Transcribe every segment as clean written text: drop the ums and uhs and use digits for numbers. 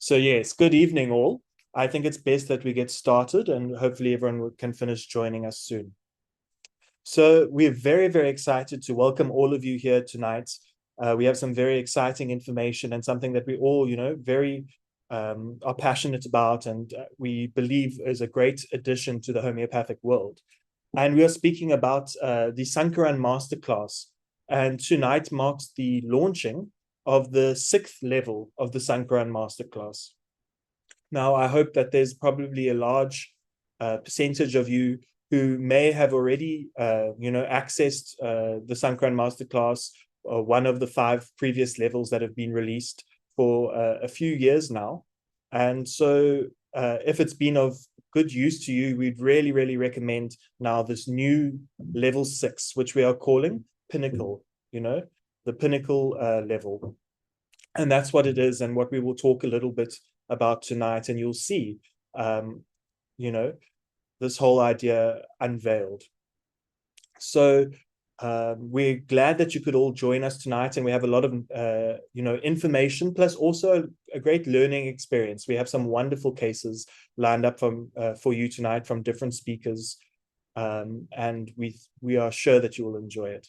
So yes, good evening all. I think it's best that we get started and hopefully everyone can finish joining us soon. So we're very, very excited to welcome all of you here tonight. We have some very exciting information and something that we all, very are passionate about and we believe is a great addition to the homeopathic world. And we are speaking about the Sankaran Masterclass. And tonight marks the launching of the 6th level of the Sankaran Masterclass. Now, I hope that there's probably a large percentage of you who may have already, accessed the Sankaran Masterclass, one of the 5 previous levels that have been released for a few years now. And so if it's been of good use to you, we'd really, really recommend now this new level 6, which we are calling Pinnacle, the Pinnacle level. And that's what it is and what we will talk a little bit about tonight. And you'll see, this whole idea unveiled. So we're glad that you could all join us tonight, and we have a lot of information, plus also a great learning experience. We have some wonderful cases lined up for you tonight from different speakers, and we are sure that you will enjoy it.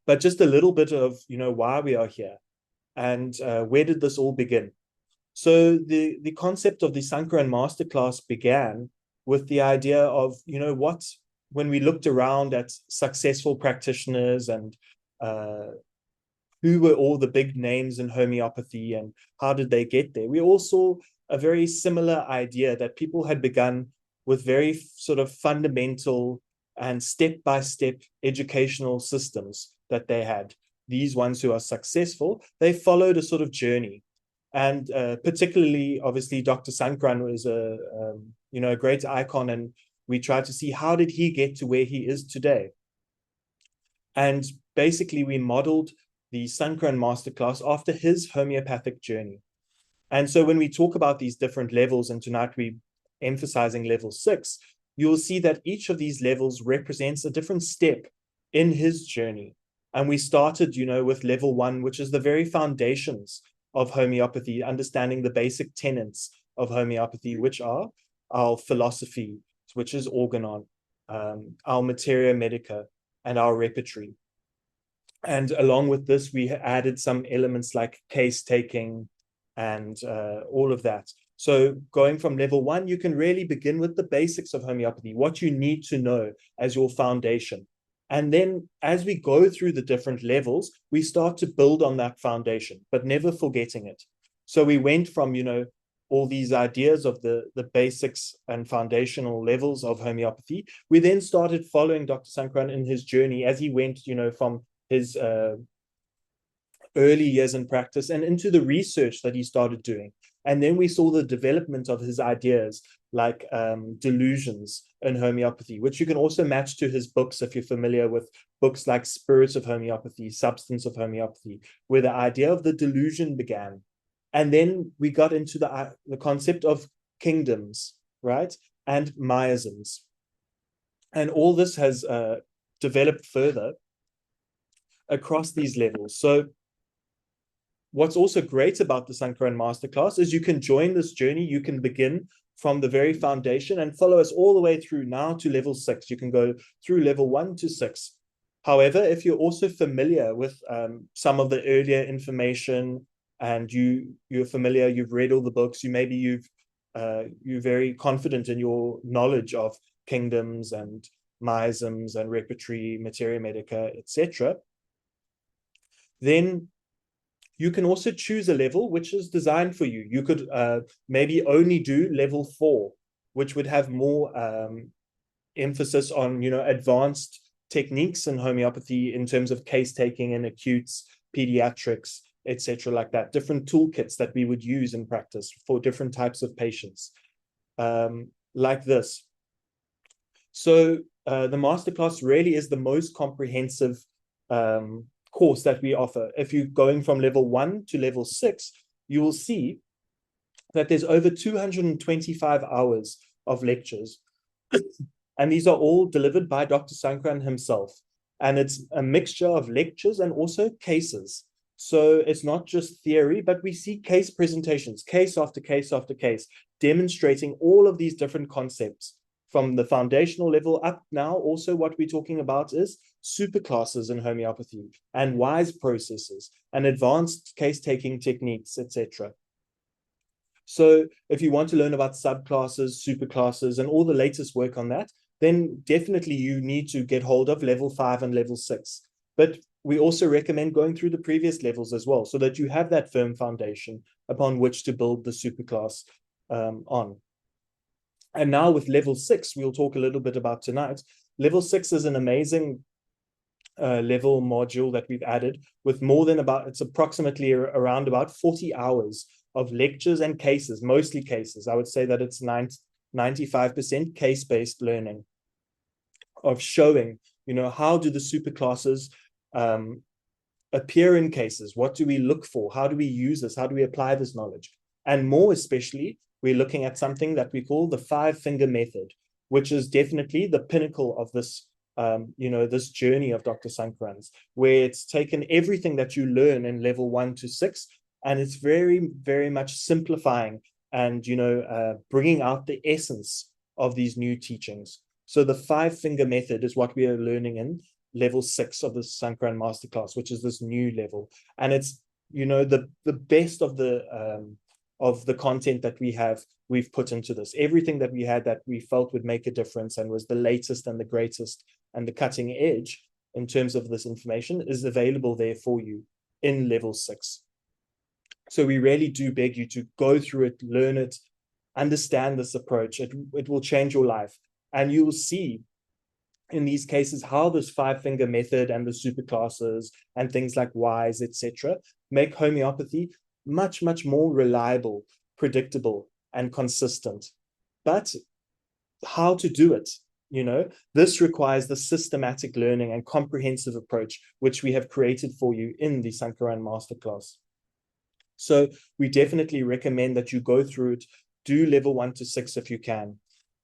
But just a little bit of why we are here and where did this all begin. So the concept of the Sankaran Masterclass began with the idea of when we looked around at successful practitioners and who were all the big names in homeopathy and how did they get there, we all saw a very similar idea that people had begun with very sort of fundamental and step-by-step educational systems that they had. These ones who are successful, they followed a sort of journey. And particularly, obviously, Dr. Sankaran was a great icon, and we tried to see how did he get to where he is today. And basically, we modeled the Sankaran Masterclass after his homeopathic journey. And so when we talk about these different levels, and tonight we're emphasizing level 6, you'll see that each of these levels represents a different step in his journey. And we started, with level 1, which is the very foundations of homeopathy, understanding the basic tenets of homeopathy, which are our philosophy, which is organon, our materia medica, and our repertory. And along with this, we added some elements like case taking and all of that. So going from level 1, you can really begin with the basics of homeopathy, what you need to know as your foundation. And then as we go through the different levels, we start to build on that foundation, but never forgetting it. So we went from, all these ideas of the basics and foundational levels of homeopathy. We then started following Dr. Sankaran in his journey as he went, from his early years in practice and into the research that he started doing. And then we saw the development of his ideas like delusions in homeopathy, which you can also match to his books if you're familiar with books like Spirit of Homeopathy, Substance of Homeopathy, where the idea of the delusion began. And then we got into the concept of kingdoms, right? And miasms. And all this has developed further across these levels. So what's also great about the Sankaran Masterclass is you can join this journey. You can begin from the very foundation and follow us all the way through now to level 6. You can go through level 1 to 6. However, if you're also familiar with some of the earlier information and you're familiar, you've read all the books, you're very confident in your knowledge of kingdoms and miasms and repertory, materia medica, etc., then you can also choose a level which is designed for you. You could maybe only do level 4, which would have more emphasis on, advanced techniques in homeopathy in terms of case taking and acutes, pediatrics, etc., like that. Different toolkits that we would use in practice for different types of patients, like this. So the masterclass really is the most comprehensive course that we offer. If you're going from level 1 to level 6, you will see that there's over 225 hours of lectures. And these are all delivered by Dr. Sankaran himself. And it's a mixture of lectures and also cases. So it's not just theory, but we see case presentations, case after case after case, demonstrating all of these different concepts from the foundational level up. Now, also what we're talking about is superclasses in homeopathy and wise processes and advanced case-taking techniques, etc. So if you want to learn about subclasses, superclasses, and all the latest work on that, then definitely you need to get hold of level 5 and level 6. But we also recommend going through the previous levels as well, so that you have that firm foundation upon which to build the superclass on. And now with level 6, we'll talk a little bit about tonight. Level 6 is an amazing level module that we've added with more than it's approximately around about 40 hours of lectures and cases, mostly cases. I would say that it's 95% case-based learning of showing, how do the superclasses appear in cases? What do we look for? How do we use this? How do we apply this knowledge? And more especially, we're looking at something that we call the 5-finger method, which is definitely the pinnacle of this this journey of Dr. Sankaran's, where it's taken everything that you learn in level 1 to 6, and it's very, very much simplifying and, bringing out the essence of these new teachings. So the 5-finger method is what we are learning in level 6 of the Sankaran Masterclass, which is this new level. And it's, the best of the content that we've put into this. Everything that we had that we felt would make a difference and was the latest and the greatest and the cutting edge in terms of this information is available there for you in level 6. So we really do beg you to go through it, learn it, understand this approach. It will change your life. And you will see in these cases how this 5-finger method and the superclasses and things like wise, etc., make homeopathy much, much more reliable, predictable, and consistent. But how to do it? This requires the systematic learning and comprehensive approach, which we have created for you in the Sankaran Masterclass. So we definitely recommend that you go through it, do level 1 to 6 if you can.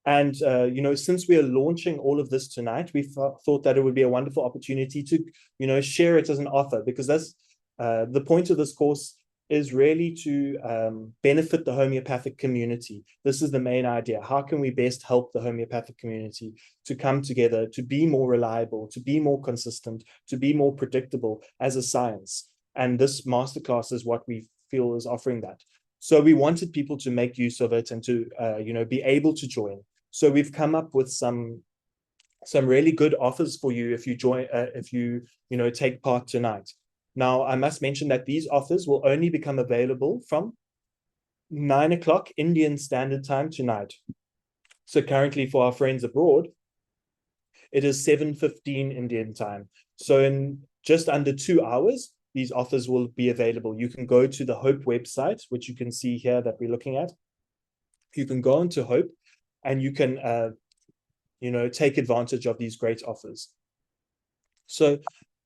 And, since we are launching all of this tonight, we thought that it would be a wonderful opportunity to, share it as an offer, because that's the point of this course is really to benefit the homeopathic community. This is the main idea. How can we best help the homeopathic community to come together, to be more reliable, to be more consistent, to be more predictable as a science? And this masterclass is what we feel is offering that. So we wanted people to make use of it and to, be able to join. So we've come up with some really good offers for you if you join, if you take part tonight. Now, I must mention that these offers will only become available from 9 o'clock Indian Standard Time tonight. So currently for our friends abroad, it is 7:15 Indian time. So in just under 2 hours, these offers will be available. You can go to the Hope website, which you can see here that we're looking at. You can go into Hope and you can, take advantage of these great offers. So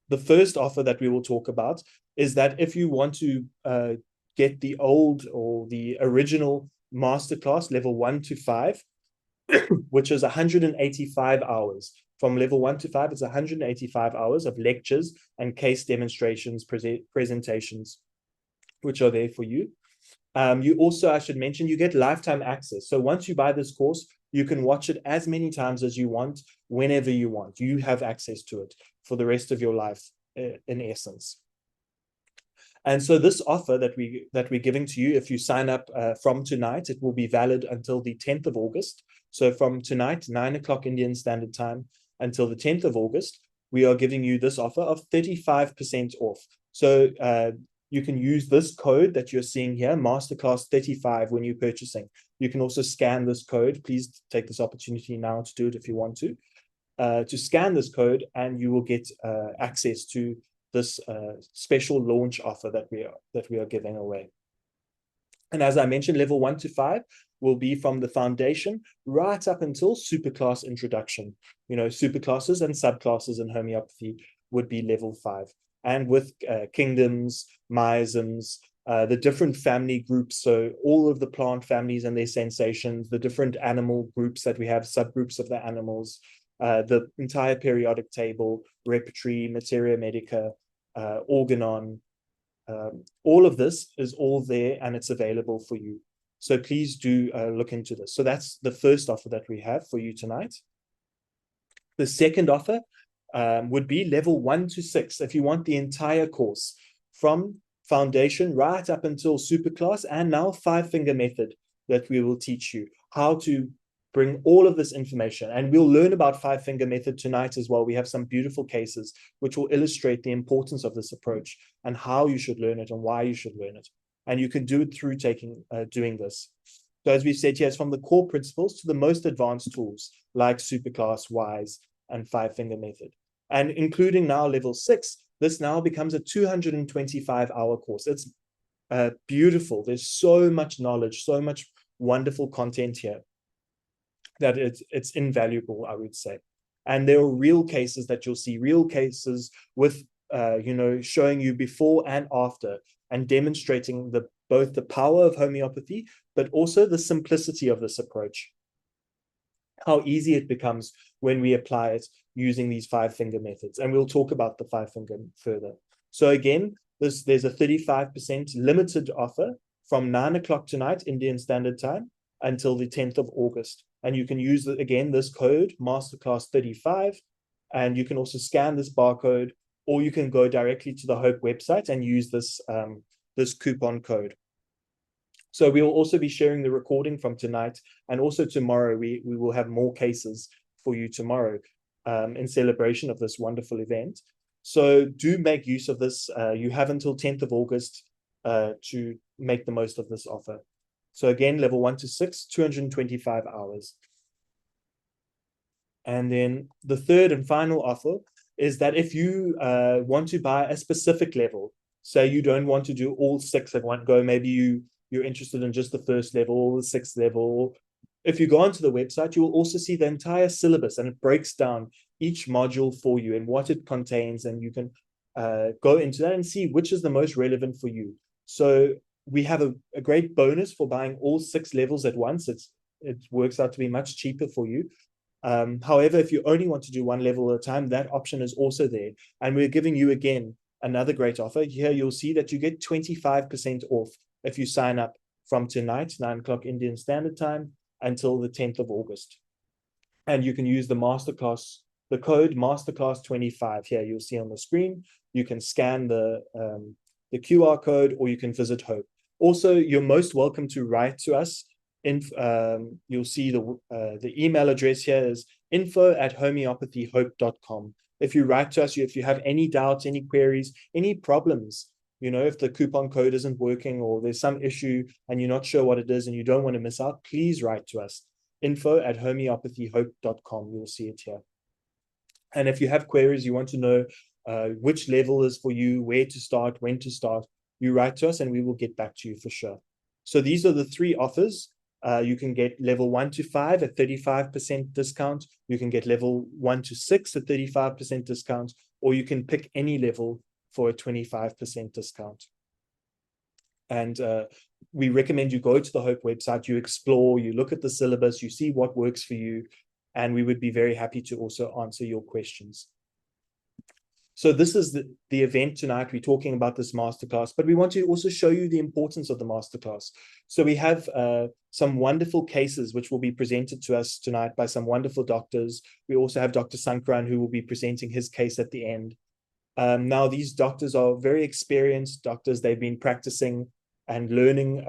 the first offer that we will talk about is that if you want to get the old or the original masterclass level 1 to 5, which is 185 hours. From level 1 to 5, it's 185 hours of lectures and case demonstrations, presentations, which are there for you. You also, I should mention, you get lifetime access. So once you buy this course, you can watch it as many times as you want, whenever you want. You have access to it for the rest of your life, in essence. And so this offer that we're giving to you, if you sign up from tonight, it will be valid until the 10th of August. So from tonight, 9 o'clock Indian Standard Time, until the 10th of August, we are giving you this offer of 35% off. So you can use this code that you're seeing here, Masterclass 35, when you're purchasing. You can also scan this code. Please take this opportunity now to do it if you want to scan this code, and you will get access to this special launch offer that we are giving away. And as I mentioned, level 1 to 5 will be from the foundation right up until superclass introduction. Superclasses and subclasses in homeopathy would be level 5. And with kingdoms, miasms, the different family groups, so all of the plant families and their sensations, the different animal groups that we have, subgroups of the animals, the entire periodic table, repertory, materia medica, organon, All of this is all there and it's available for you. So please do look into this. So that's the first offer that we have for you tonight. The second offer would be level 1 to 6. If you want the entire course from foundation right up until superclass and now 5-finger method that we will teach you how to bring all of this information. And we'll learn about 5-finger method tonight as well. We have some beautiful cases which will illustrate the importance of this approach and how you should learn it and why you should learn it. And you can do it through doing this. So as we've said here, it's from the core principles to the most advanced tools like superclass, WISE, and 5-finger method. And including now level 6, this now becomes a 225-hour course. It's beautiful. There's so much knowledge, so much wonderful content here that it's invaluable, I would say. And there are real cases that you'll see, real cases with, showing you before and after and demonstrating both the power of homeopathy, but also the simplicity of this approach. How easy it becomes when we apply it using these 5-finger methods. And we'll talk about the 5-finger further. So again, there's a 35% limited offer from 9 o'clock tonight, Indian Standard Time, until the 10th of August. And you can use, again, this code, Masterclass 35, and you can also scan this barcode, or you can go directly to the Hope website and use this, this coupon code. So we will also be sharing the recording from tonight, and also tomorrow we will have more cases for you tomorrow in celebration of this wonderful event. So do make use of this. You have until 10th of August to make the most of this offer. So again, level 1 to 6, 225 hours. And then the third and final offer is that if you want to buy a specific level, say you don't want to do all 6 at one go, maybe you're interested in just the first level or the 6th level. If you go onto the website, you will also see the entire syllabus, and it breaks down each module for you and what it contains, and you can go into that and see which is the most relevant for you. So we have a great bonus for buying all 6 levels at once. It works out to be much cheaper for you. However, if you only want to do 1 level at a time, that option is also there. And we're giving you, again, another great offer. Here you'll see that you get 25% off if you sign up from tonight, 9 o'clock Indian Standard Time, until the 10th of August. And you can use the Masterclass, the code Masterclass25 here you'll see on the screen. You can scan the QR code, or you can visit Hope. Also, you're most welcome to write to us. You'll see the email address here is info@homeopathyhope.com. If you write to us, if you have any doubts, any queries, any problems, if the coupon code isn't working or there's some issue and you're not sure what it is and you don't want to miss out, please write to us. info@homeopathyhope.com. You'll see it here. And if you have queries, you want to know which level is for you, where to start, when to start, you write to us and we will get back to you for sure. So these are the 3 offers. You can get level 1 to 5 at 35% discount. You can get level 1 to 6 at 35% discount, or you can pick any level for a 25% discount. And we recommend you go to the Hope website, you explore, you look at the syllabus, you see what works for you, and we would be very happy to also answer your questions. So this is the event tonight. We're talking about this masterclass, but we want to also show you the importance of the masterclass. So we have some wonderful cases which will be presented to us tonight by some wonderful doctors. We also have Dr. Sankaran, who will be presenting his case at the end. Now, these doctors are very experienced doctors. They've been practicing and learning,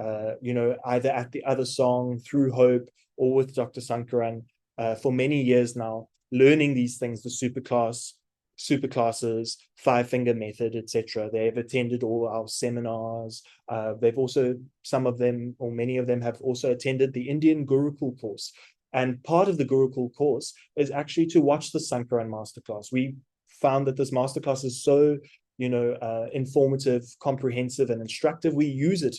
either at the other song, through Hope, or with Dr. Sankaran for many years now, learning these things, the superclasses, 5-finger method, etc. They've attended all our seminars. They've also, some of them, or many of them, have also attended the Indian Gurukul course. And part of the Gurukul course is actually to watch the Sankaran masterclass. We found that this masterclass is so, informative, comprehensive, and instructive. We use it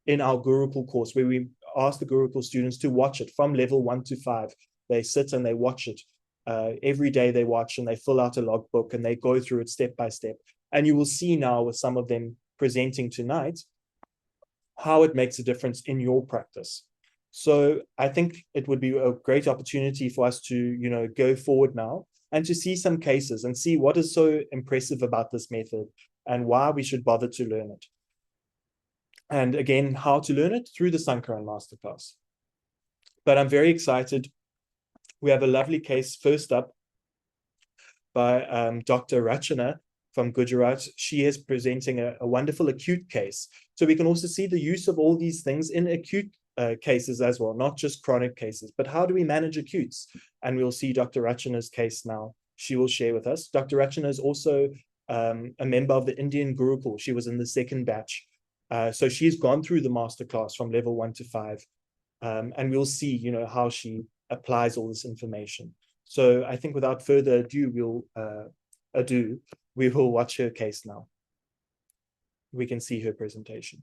in our Gurukul course, where we ask the Gurukul students to watch it from level 1 to 5. They sit and they watch it. Every day they watch and they fill out a logbook and they go through it step by step. And you will see now with some of them presenting tonight how it makes a difference in your practice. So I think it would be a great opportunity for us to, go forward now and to see some cases and see what is so impressive about this method and why we should bother to learn it. And again, how to learn it through the Sankaran Masterclass. But I'm very excited. We have a lovely case first up by Dr. Rachana from Gujarat. She is presenting a wonderful acute case. So we can also see the use of all these things in acute cases as well, not just chronic cases. But how do we manage acutes? And we'll see Dr. Rachana's case now. She will share with us. Dr. Rachana is also a member of the Indian Gurukul. She was in the second batch. So she's gone through the masterclass from level 1 to 5. And we'll see, how she applies all this information. So I think without further ado, we will watch her case now. We can see her presentation.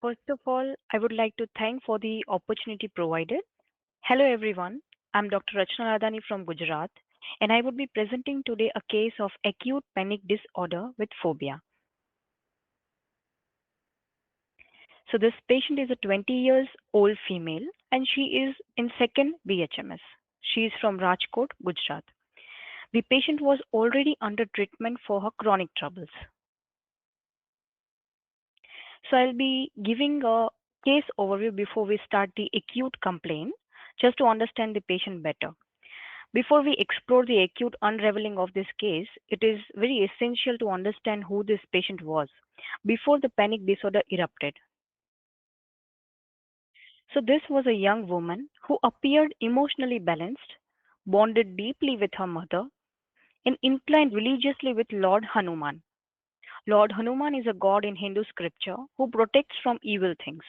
First of all, I would like to thank for the opportunity provided. Hello everyone, I'm Dr. Rachana from Gujarat, and I would be presenting today a case of acute panic disorder with phobia. So this patient is a 20 years old female and she is in second BHMS. She is from Rajkot, Gujarat. The patient was already under treatment for her chronic troubles. So I'll be giving a case overview before we start the acute complaint, just to understand the patient better. Before we explore the acute unraveling of this case, it is very essential to understand who this patient was before the panic disorder erupted. So this was a young woman who appeared emotionally balanced, bonded deeply with her mother, and inclined religiously with Lord Hanuman. Lord Hanuman is a god in Hindu scripture who protects from evil things.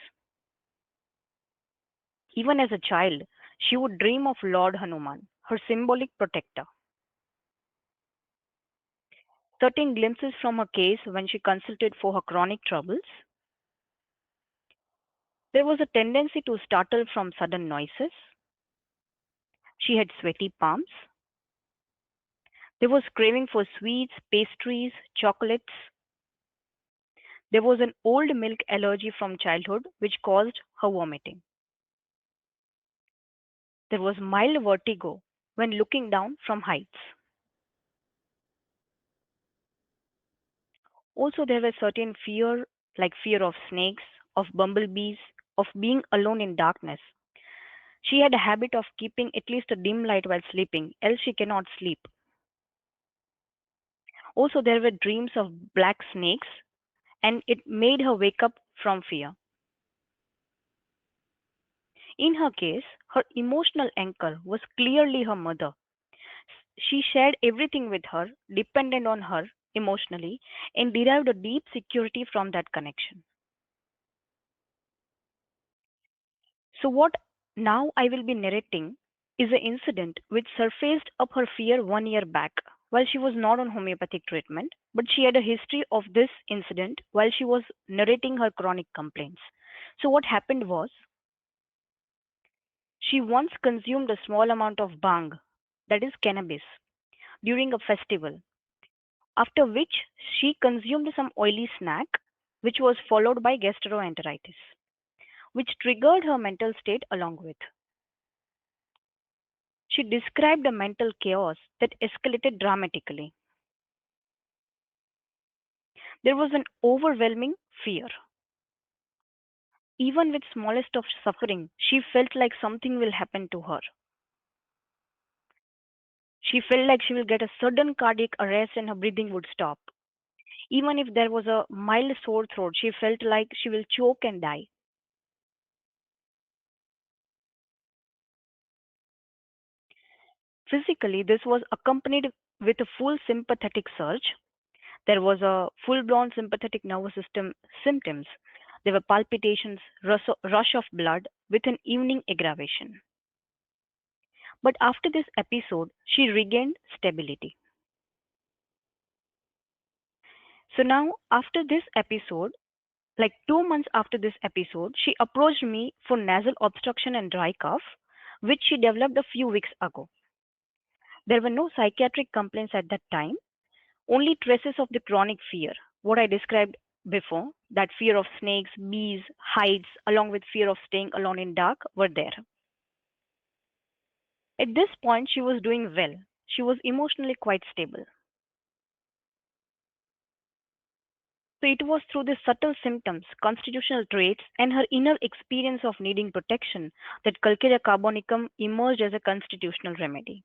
Even as a child, she would dream of Lord Hanuman, her symbolic protector. Certain glimpses from her case when she consulted for her chronic troubles. There was a tendency to startle from sudden noises. She had sweaty palms. There was craving for sweets, pastries, chocolates. There was an old milk allergy from childhood which caused her vomiting. There was mild vertigo when looking down from heights. Also, there were certain fear, like fear of snakes, of bumblebees, of being alone in darkness. She had a habit of keeping at least a dim light while sleeping, else she cannot sleep. Also, there were dreams of black snakes, and it made her wake up from fear. In her case, her emotional anchor was clearly her mother. She shared everything with her, depended on her emotionally, and derived a deep security from that connection. So, what now I will be narrating is an incident which surfaced up her fear 1 year back while she was not on homeopathic treatment, but she had a history of this incident while she was narrating her chronic complaints. So, what happened was she once consumed a small amount of bhang, that is cannabis, during a festival, after which she consumed some oily snack, which was followed by gastroenteritis, which triggered her mental state along with. She described a mental chaos that escalated dramatically. There was an overwhelming fear. Even with smallest of suffering, she felt like something will happen to her. She felt like she will get a sudden cardiac arrest and her breathing would stop. Even if there was a mild sore throat, she felt like she will choke and die. Physically, this was accompanied with a full sympathetic surge. There was a full-blown sympathetic nervous system symptoms. There were palpitations, rush of blood with an evening aggravation. But after this episode, she regained stability. So now, after this episode, like 2 months after this episode, she approached me for nasal obstruction and dry cough, which she developed a few weeks ago. There were no psychiatric complaints at that time, only traces of the chronic fear, what I described before, that fear of snakes, bees, heights, along with fear of staying alone in dark, were there. At this point, she was doing well. She was emotionally quite stable. So it was through the subtle symptoms, constitutional traits, and her inner experience of needing protection that 𝗾𝗂𝗃𝗃𝗃 emerged as a constitutional remedy.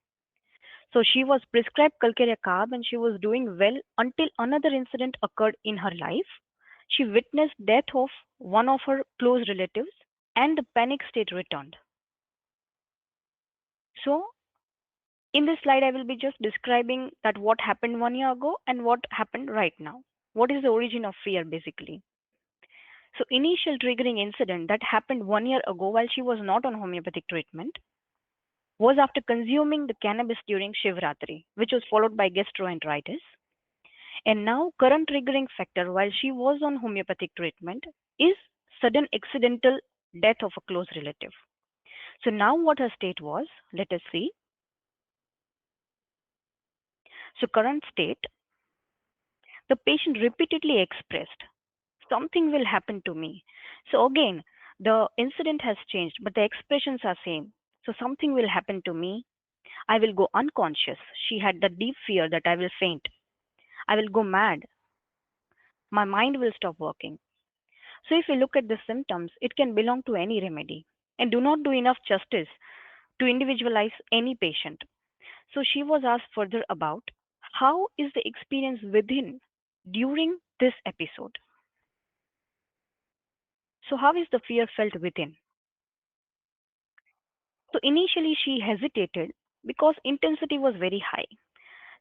So she was prescribed 𝗾𝗃𝗃 and she was doing well until another incident occurred in her life. She witnessed death of one of her close relatives and the panic state returned. So in this slide, I will be just describing that what happened 1 year ago and what happened right now. What is the origin of fear basically? So initial triggering incident that happened 1 year ago while she was not on homeopathic treatment was after consuming the cannabis during Shivratri, which was followed by gastroenteritis. And now current triggering factor while she was on homeopathic treatment is sudden accidental death of a close relative. So now what her state was, let us see. So current state, the patient repeatedly expressed, something will happen to me. So again, the incident has changed, but the expressions are same. So something will happen to me. I will go unconscious. She had the deep fear that I will faint. I will go mad. My mind will stop working. So if we look at the symptoms, it can belong to any remedy and do not do enough justice to individualize any patient. So she was asked further about how is the experience within during this episode. So how is the fear felt within? So initially she hesitated because intensity was very high.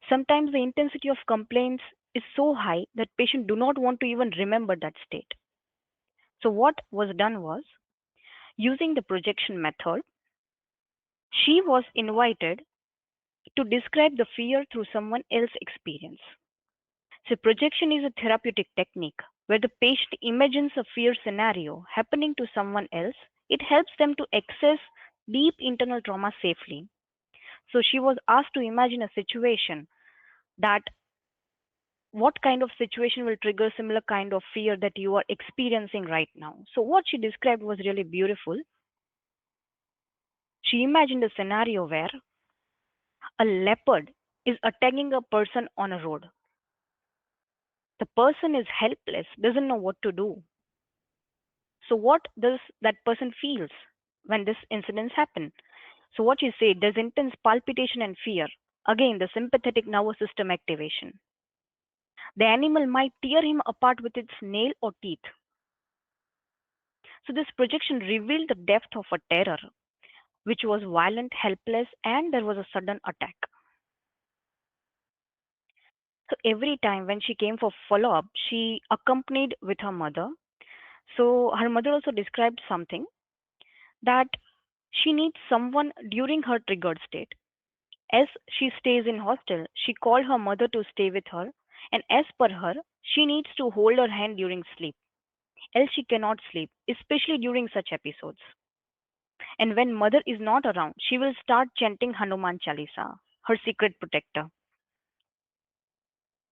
Sometimes the intensity of complaints is so high that patients do not want to even remember that state. So what was done was using the projection method, she was invited to describe the fear through someone else's experience. So projection is a therapeutic technique where the patient imagines a fear scenario happening to someone else. It helps them to access deep internal trauma safely. So she was asked to imagine a situation that what kind of situation will trigger similar kind of fear that you are experiencing right now. So what she described was really beautiful. She imagined a scenario where a leopard is attacking a person on a road. The person is helpless, doesn't know what to do. So what does that person feels when this incidents happen? So what you say, there's intense palpitation and fear. Again, the sympathetic nervous system activation. The animal might tear him apart with its nail or teeth. So this projection revealed the depth of a terror, which was violent, helpless, and there was a sudden attack. So every time when she came for follow-up, she accompanied with her mother. So her mother also described something that she needs someone during her triggered state. As she stays in hostel, she called her mother to stay with her, and as per her, she needs to hold her hand during sleep, else she cannot sleep, especially during such episodes. And when mother is not around, she will start chanting Hanuman Chalisa, her secret protector.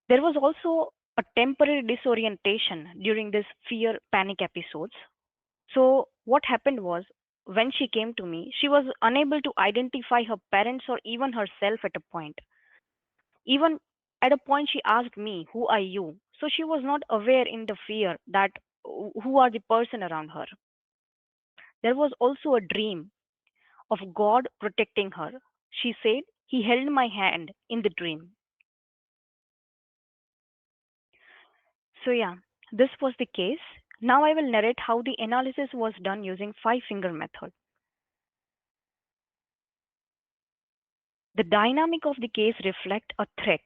There was also a temporary disorientation during these fear panic episodes. So, what happened was when she came to me, she was unable to identify her parents or even herself at a point. Even at a point, she asked me, "Who are you?" So, she was not aware in the fear that who are the person around her. There was also a dream of God protecting her. She said, "He held my hand in the dream." So, yeah, this was the case. Now I will narrate how the analysis was done using five finger method. The dynamic of the case reflect a threat,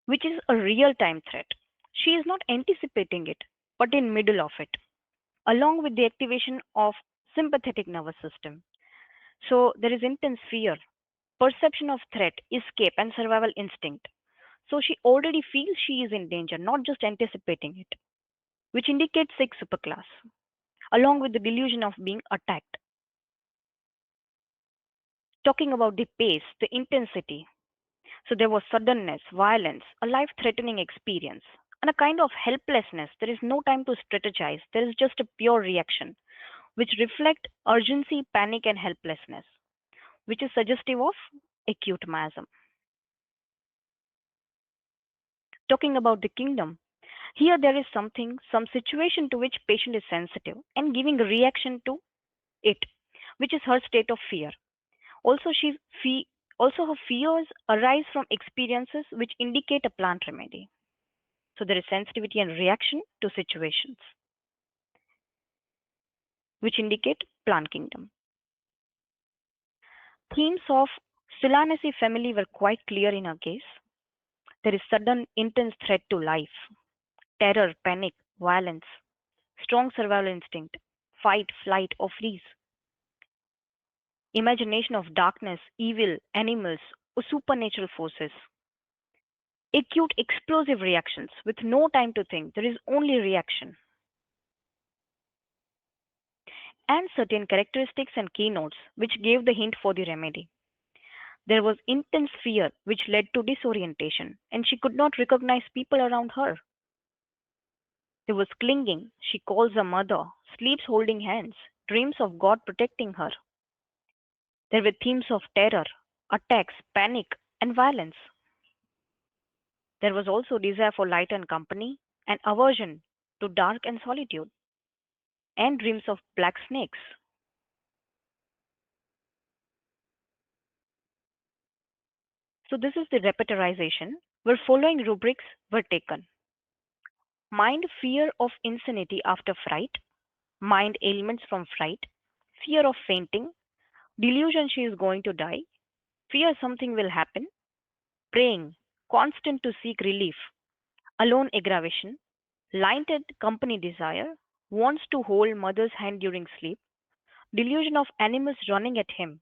which is a real-time threat. She is not anticipating it, but in middle of it, along with the activation of sympathetic nervous system. So there is intense fear, perception of threat, escape, and survival instinct. So she already feels she is in danger, not just anticipating it, which indicates six superclass, along with the delusion of being attacked. Talking about the pace, the intensity. So there was suddenness, violence, a life threatening experience, and a kind of helplessness. There is no time to strategize, there is just a pure reaction, which reflect urgency, panic, and helplessness, which is suggestive of acute miasm. Talking about the kingdom, Here there is something, some situation to which patient is sensitive and giving a reaction to it, which is her state of fear. Also, also her fears arise from experiences which indicate a plant remedy. So there is sensitivity and reaction to situations which indicate plant kingdom. Themes of Solanaceae family were quite clear in her case. There is sudden intense threat to life, terror, panic, violence, strong survival instinct, fight, flight, or freeze, imagination of darkness, evil, animals, or supernatural forces, acute explosive reactions with no time to think, there is only reaction, and certain characteristics and keynotes which gave the hint for the remedy. There was intense fear which led to disorientation, and she could not recognize people around her. There was clinging, she calls her mother, sleeps holding hands, dreams of God protecting her. There were themes of terror, attacks, panic, and violence. There was also desire for light and company, and aversion to dark and solitude, and dreams of black snakes. So this is the repertorization where following rubrics were taken. Mind fear of insanity after fright, mind ailments from fright, fear of fainting, delusion she is going to die, fear something will happen, praying, constant to seek relief, alone aggravation, lighted company desire, wants to hold mother's hand during sleep, delusion of animals running at him,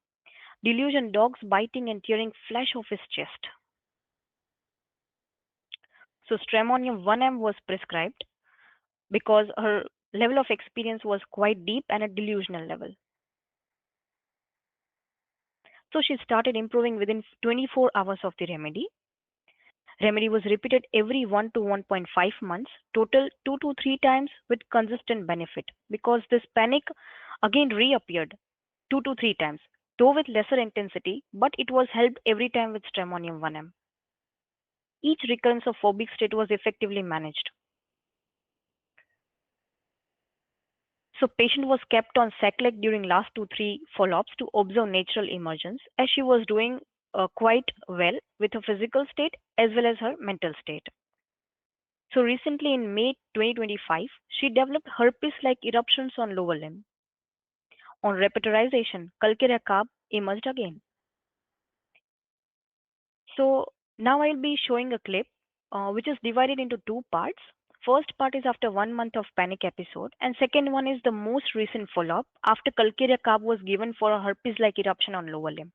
delusion dogs biting and tearing flesh off his chest. So stramonium 1M was prescribed because her level of experience was quite deep and at delusional level. So she started improving within 24 hours of the remedy. Remedy was repeated every 1 to 1.5 months, total 2 to 3 times with consistent benefit because this panic again reappeared 2 to 3 times, though with lesser intensity, but it was helped every time with stramonium 1M. Each recurrence of phobic state was effectively managed. So patient was kept on Saclec during last 2-3 follow-ups to observe natural emergence as she was doing quite well with her physical state as well as her mental state. So recently in May 2025, she developed herpes-like eruptions on lower limb. On repertorization, 𝗾𝗂𝗃𝗏𝗏 emerged again. So now I'll be showing a clip which is divided into 2 parts. First part is after 1 month of panic episode, and second one is the most recent follow-up after 𝗾𝗃𝗃𝗏𝗏 was given for a herpes-like eruption on lower limb.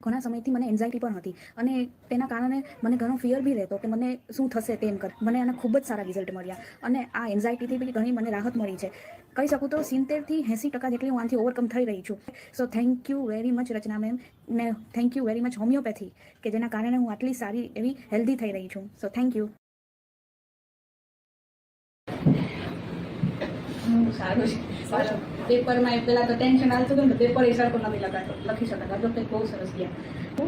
ઘણા સમયથી મને anxiety પણ હતી અને તેના કારણે મને ઘણો ફિયર બી રહેતો કે મને શું થશે તેમ કર મને આના ખૂબ જ સારા રિઝલ્ટ મળ્યા અને આ એન્ઝાયટીથી બી ઘણી મને રાહત મળી છે કહી શકું તો 70થી 80% જેટલી હું આનાથી ઓવરકમ થઈ રહી છું so thank you very much Rachana ma'am ને thank you very much homeopathy કે જેના કારણે હું આટલી સારી એવી હેલ્ધી થઈ રહી છું સો થેન્ક યુ. સારું છે સારું પેપરમાં પહેલાં તો ટેન્શન આવતું હતું ને પેપર એ સરખું નથી લખી શકાતા તો કંઈક બહુ સરસ ગયા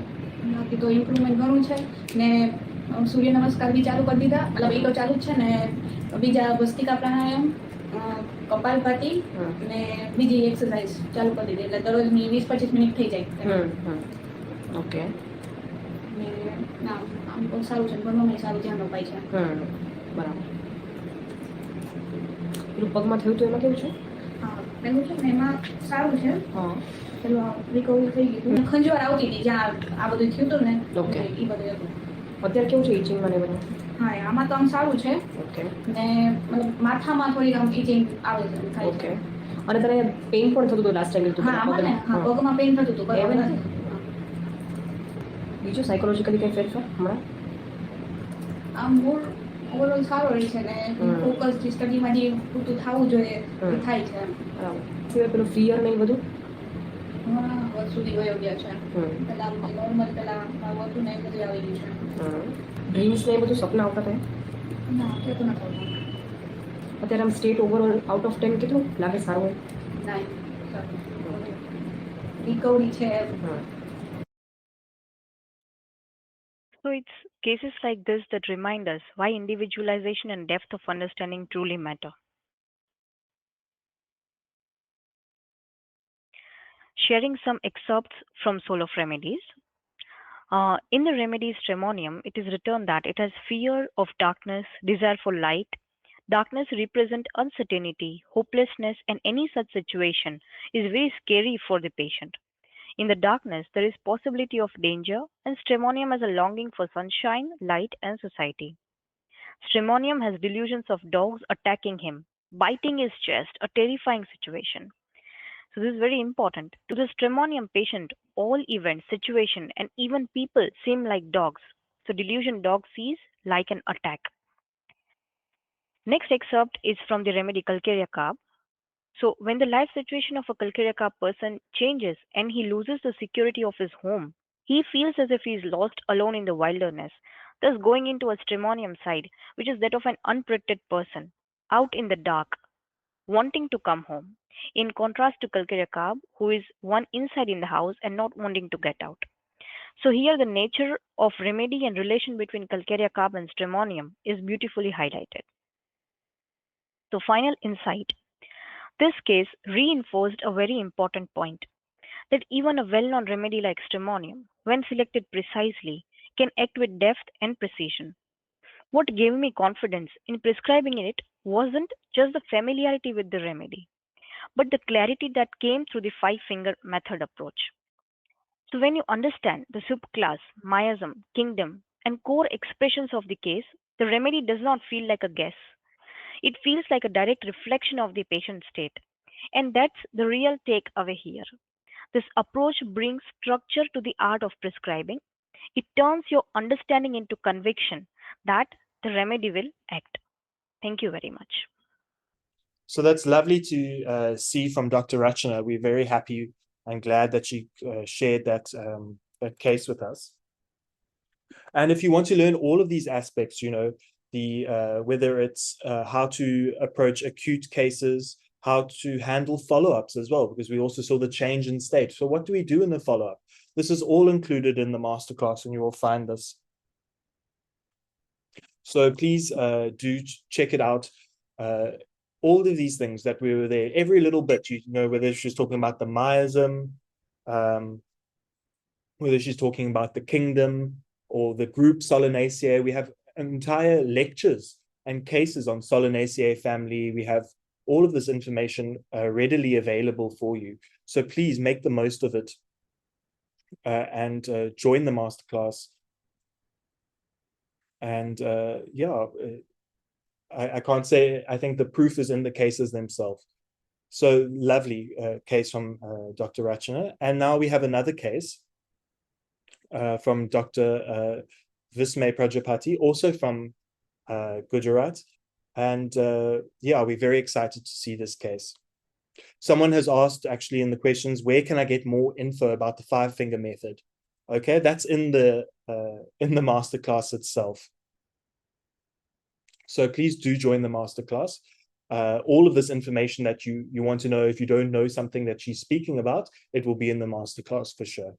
બાકી તો ઇમ્પ્રુવમેન્ટ ઘણું છે ને સૂર્ય નમસ્કાર બી ચાલુ કરી દીધા મતલબ એ તો ચાલુ જ છે ને બીજા ભસ્તિકા પ્રાણાયામ કપાલભાતિ ને બીજી એક્સરસાઇઝ ચાલુ કરી દીધી એટલે દરરોજની 20-25 મિનિટ થઈ જાય. ઓકે ને ના આમ બહુ સારું છે ભણવામાં સારું ધ્યાન અપાય છે. બરાબર. પેલું પગમાં થયું તો એમાં કેવું છે? હા પેલું છે ને એમાં સારું છે. હા પેલું રિકવરી થઈ ગયું ખંજવાળ આવતી હતી જ્યાં આ બધું થયું હતું ને ઓકે એ બધું હતું. અત્યારે કેવું છે ઇચિંગમાં ને બધું? હા આમાં તો આમ સારું છે ઓકે ને મતલબ માથામાં થોડી આમ ઇચિંગ આવે છે થાય ઓકે છે. અને તને પેઇન પણ થતું હતું લાસ્ટ ટાઈમ હતું હા આમાં ને હા પગમાં પેઇન થતું હતું હવે બરાબર નથી? બીજું સાયકોલોજીકલી કંઈ ફેરફાર હમણાં? આમ મૂળ ઓવરઓલ સારો રહે છે ને ફોકસ જે સ્ટડીમાં જે પૂરતું થવું જોઈએ એ થાય છે એમ. બરાબર. સિવાય પેલું ફિયર ને એ બધું? ઘણા વર્ષ સુધી વયો ગયા છે પેલા નોર્મલ પેલા હતું ને એ બધું આવી ગયું છે. ડ્રીમ્સ ને એ બધું સપના આવતા થાય? ના એ તો નથી આવતું. અત્યારે આમ સ્ટેટ ઓવરઓલ આઉટ ઓફ 10 કેટલું લાગે સારું હોય? ના રિકવરી છે. it's cases like this that remind us why individualization and depth of understanding truly matter. Sharing some excerpts from Soul of Remedies. In the Remedies Tremonium, it is written that it has fear of darkness, desire for light. Darkness represents uncertainty, hopelessness, and any such situation is very scary for the patient. In the darkness, there is possibility of danger, and Stremonium has a longing for sunshine, light, and society. Stremonium has delusions of dogs attacking him, biting his chest, a terrifying situation. So this is very important. To the Stremonium patient, all events, situation, and even people seem like dogs. So delusion dog sees like an attack. Next excerpt is from the remedy 𝗾𝗂𝗃𝗃𝗃. So when the life situation of a 𝗾𝗃𝗃𝗃 person changes and he loses the security of his home, he feels as if he is lost alone in the wilderness, thus going into a Stremonium side, which is that of an unprotected person, out in the dark, wanting to come home. In contrast to 𝗾𝗃𝗃𝗃, who is one inside in the house and not wanting to get out. So here the nature of remedy and relation between 𝗾𝗃𝗃𝗃 and Stremonium is beautifully highlighted. So final insight. This case reinforced a very important point that even a well-known remedy like Stremonium, when selected precisely, can act with depth and precision. What gave me confidence in prescribing it wasn't just the familiarity with the remedy, but the clarity that came through the five-finger method approach. So when you understand the subclass, miasm, kingdom, and core expressions of the case, the remedy does not feel like a guess. It feels like a direct reflection of the patient's state. And that's the real takeaway here. This approach brings structure to the art of prescribing. It turns your understanding into conviction that the remedy will act. Thank you very much. So that's lovely to see from Dr. Rachana. We're very happy and glad that she shared that case with us. And if you want to learn all of these aspects, whether it's how to approach acute cases, how to handle follow-ups as well, because we also saw the change in state. So what do we do in the follow-up? This is all included in the masterclass, and you will find this. So please do check it out. All of these things that we were there, every little bit, whether she's talking about the miasm, whether she's talking about the kingdom or the group Solanaceae. We have entire lectures and cases on Solanaceae family. We have all of this information readily available for you. So please make the most of it and join the masterclass. And I can't say, I think the proof is in the cases themselves. So lovely case from Dr. Rachana. And now we have another case from Dr. Vismay Prajapati, also from Gujarat. And we're very excited to see this case. Someone has asked actually in the questions, where can I get more info about the five-finger method? Okay, that's in the masterclass itself. So please do join the masterclass. All of this information that you want to know, if you don't know something that she's speaking about, it will be in the masterclass for sure.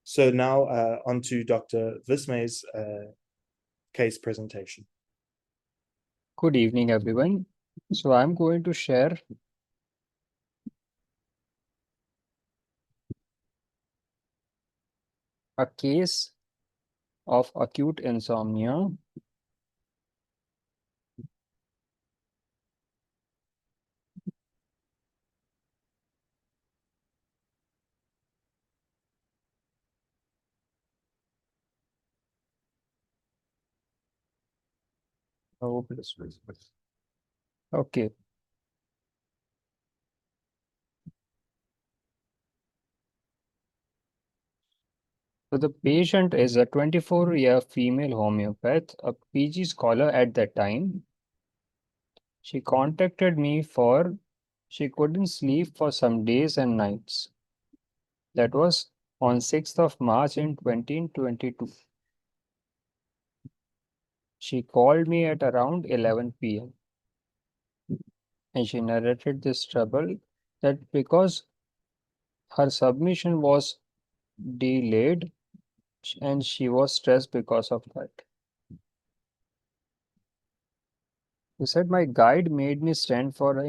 So now on to Dr. Vismay's case presentation. Good evening, everyone. So I'm going to share a case of acute insomnia . Okay. So the patient is a 24-year female homeopath, a PG scholar at that time. She contacted me for she couldn't sleep for some days and nights. That was on 6th of March in 2022. She called me at around 11 p.m. and she narrated this trouble that because her submission was delayed, and she was stressed because of that. He said, my guide made me stand for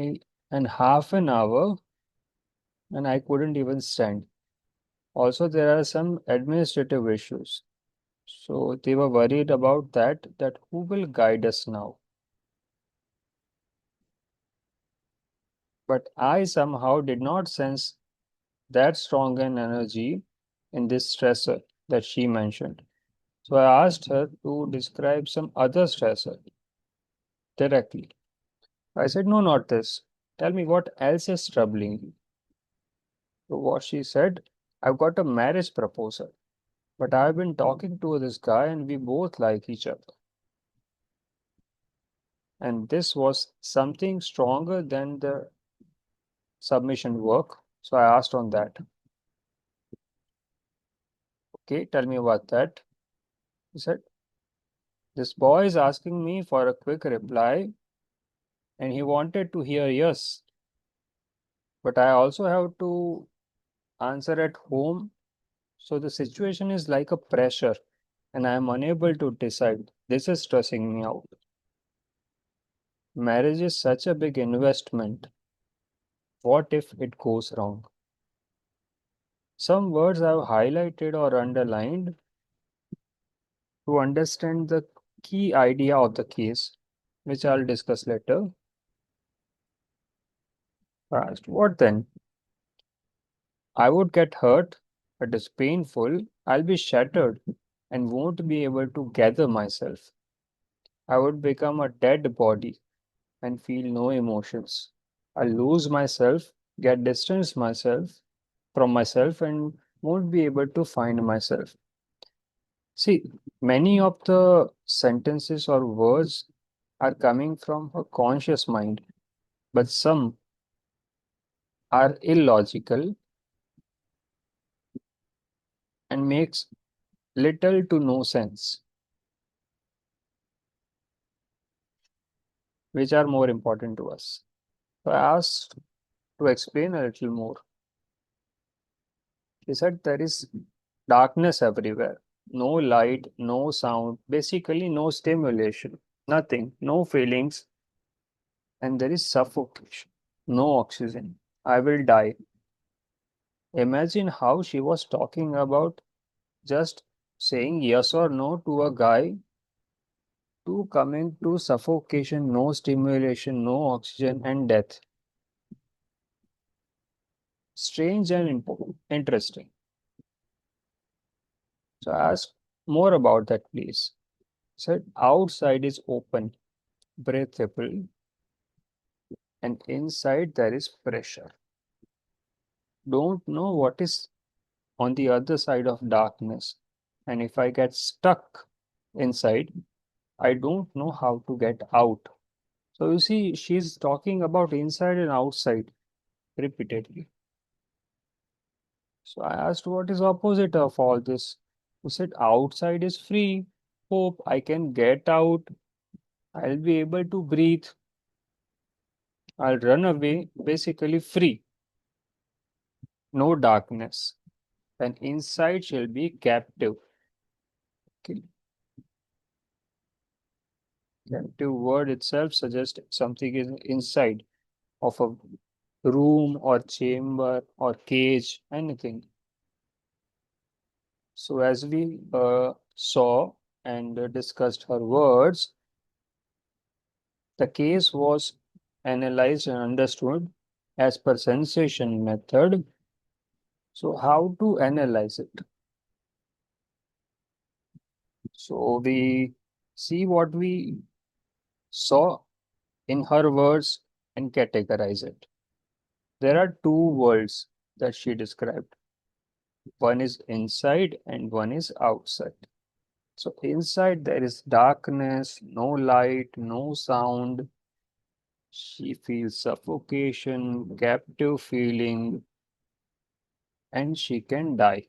half an hour and I couldn't even stand. Also, there are some administrative issues. So they were worried about that who will guide us now? But I somehow did not sense that strong an energy in this stressor that she mentioned. So I asked her to describe some other stressor directly. I said, no, not this. Tell me what else is troubling you. So what she said, I've got a marriage proposal, but I've been talking to this guy and we both like each other. And this was something stronger than the submission work. So I asked on that. Okay, tell me about that. He said, this boy is asking me for a quick reply and he wanted to hear yes. But I also have to answer at home. So the situation is like a pressure and I am unable to decide. This is stressing me out. Marriage is such a big investment. What if it goes wrong? Some words I've highlighted or underlined to understand the key idea of the case, which I'll discuss later. First, what then? I would get hurt, it is painful, I'll be shattered and won't be able to gather myself. I would become a dead body and feel no emotions. I'll lose myself, get distance myself from myself and won't be able to find myself. See, many of the sentences or words are coming from her conscious mind, but some are illogical and makes little to no sense, which are more important to us. So I asked to explain a little more. She said there is darkness everywhere, no light, no sound, basically no stimulation, nothing, no feelings, and there is suffocation, no oxygen. I will die. Imagine how she was talking about just saying yes or no to a guy to coming to suffocation, no stimulation, no oxygen, and death. Strange and interesting. So ask more about that, please. Said outside is open, breathable, and inside there is pressure. Don't know what is on the other side of darkness. And if I get stuck inside, I don't know how to get out. So you see, she's talking about inside and outside repeatedly. So I asked, what is opposite of all this? He said, outside is free. Hope I can get out. I'll be able to breathe. I'll run away, basically free. No darkness. And inside shall be captive. Okay. Captive word itself suggests something is inside of a room or chamber or cage, anything. So as we saw and discussed her words, the case was analyzed and understood as per sensation method. So how to analyze it? So we see what we saw in her words and categorize it. There are two worlds that she described. One is inside and one is outside. So inside there is darkness, no light, no sound. She feels suffocation, captive feeling, and she can die.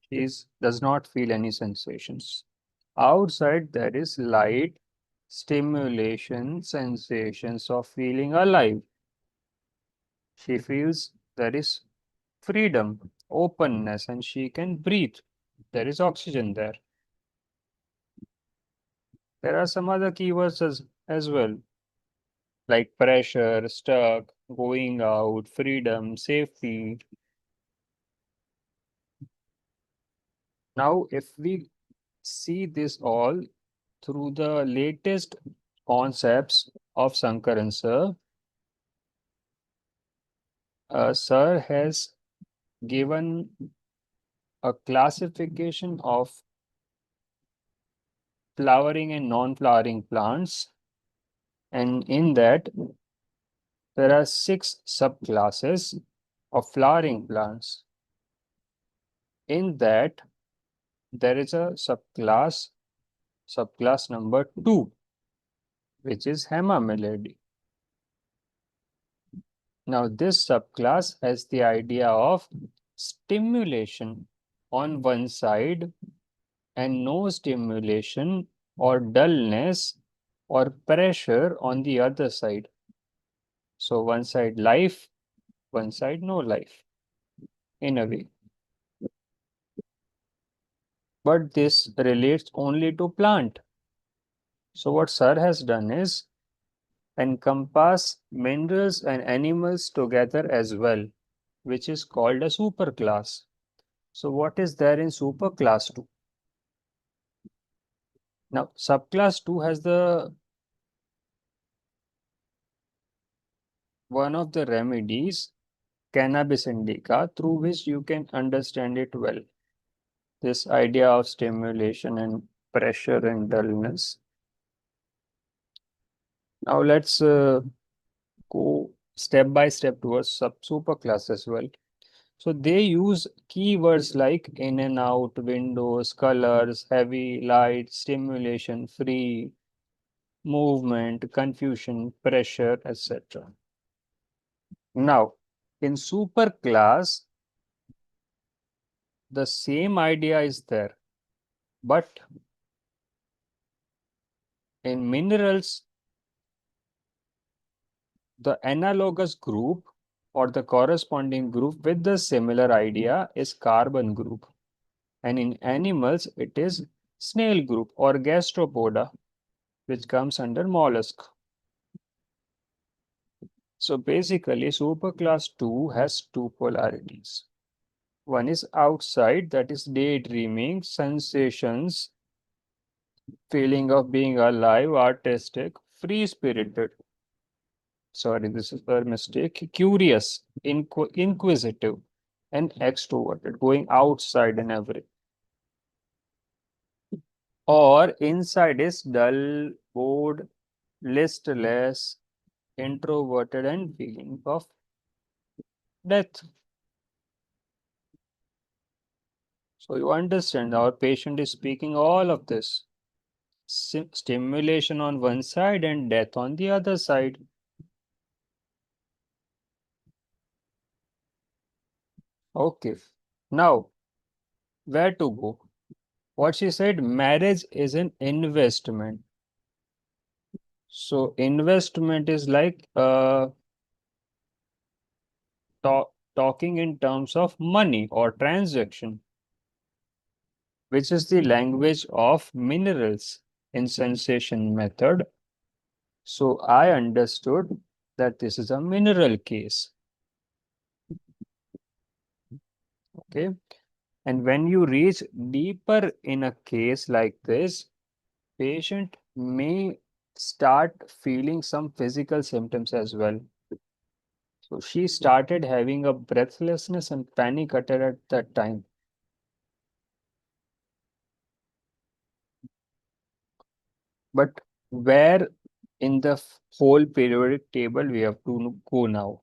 She does not feel any sensations. Outside there is light, stimulation, sensations of feeling alive. She feels there is freedom openness and she can breathe. There is oxygen there. There are some other keywords as well, like pressure, stuck, going out, freedom, safety. Now, if we see this all through the latest concepts of Sankaran sir, sir has given a classification of flowering and non-flowering plants, and in that there are 6 subclasses of flowering plants. In that there is a subclass number 2, which is Hemamelody. Now this subclass has the idea of stimulation on one side and no stimulation or dullness or pressure on the other side. So one side life, one side no life, in a way. But this relates only to plant. So what sir has done is encompass minerals and animals together as well, which is called a superclass. So what is there in superclass 2? Now subclass 2 has the one of the remedies, cannabis indica, through which you can understand it well. This idea of stimulation and pressure and dullness. Now let's go step by step towards superclass as well. So they use keywords like in and out, windows, colors, heavy, light, stimulation, free, movement, confusion, pressure, etc. Now, in superclass, the same idea is there, but in minerals, the analogous group or the corresponding group with the similar idea is carbon group. And in animals, it is snail group or gastropoda, which comes under mollusk. So basically, superclass 2 has 2 polarities. One is outside, that is daydreaming, sensations, feeling of being alive, artistic, free-spirited. Sorry, this is a mistake. Curious, inquisitive, and extroverted, going outside and everything. Or inside is dull, bored, listless, introverted, and feeling of death. So you understand, our patient is speaking all of this. Stimulation on one side and death on the other side. Okay, now where to go? What she said, marriage is an investment. So investment is like talking in terms of money or transaction, which is the language of minerals in sensation method. So I understood that this is a mineral case. Okay. And when you reach deeper in a case like this, patient may start feeling some physical symptoms as well. So she started having a breathlessness and panic attack at that time. But where in the whole periodic table we have to go now?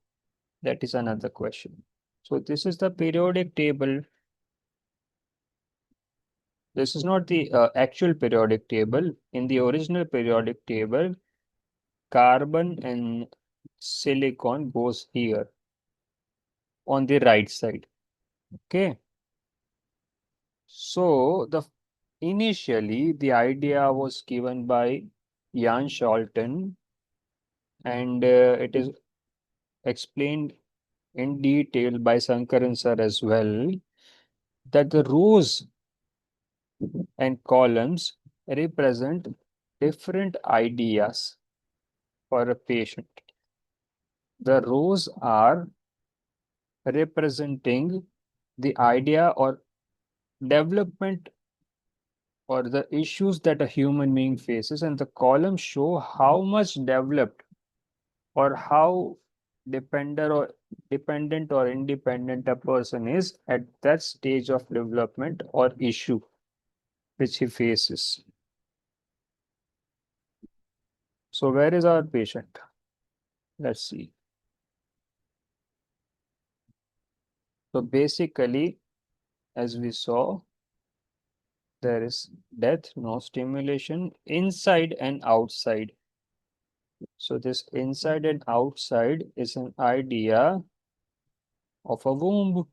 That is another question. So this is the periodic table. This is not the actual periodic table. In the original periodic table, carbon and silicon goes here on the right side. Okay. So initially the idea was given by Jan Scholten, and it is explained in detail by Sankaran sir as well, that the rows and columns represent different ideas for a patient. The rows are representing the idea or development or the issues that a human being faces, and the columns show how much developed or how dependent or independent a person is at that stage of development or issue which he faces. So where is our patient? Let's see. So basically, as we saw, there is death, no stimulation, inside and outside. So this inside and outside is an idea of a womb,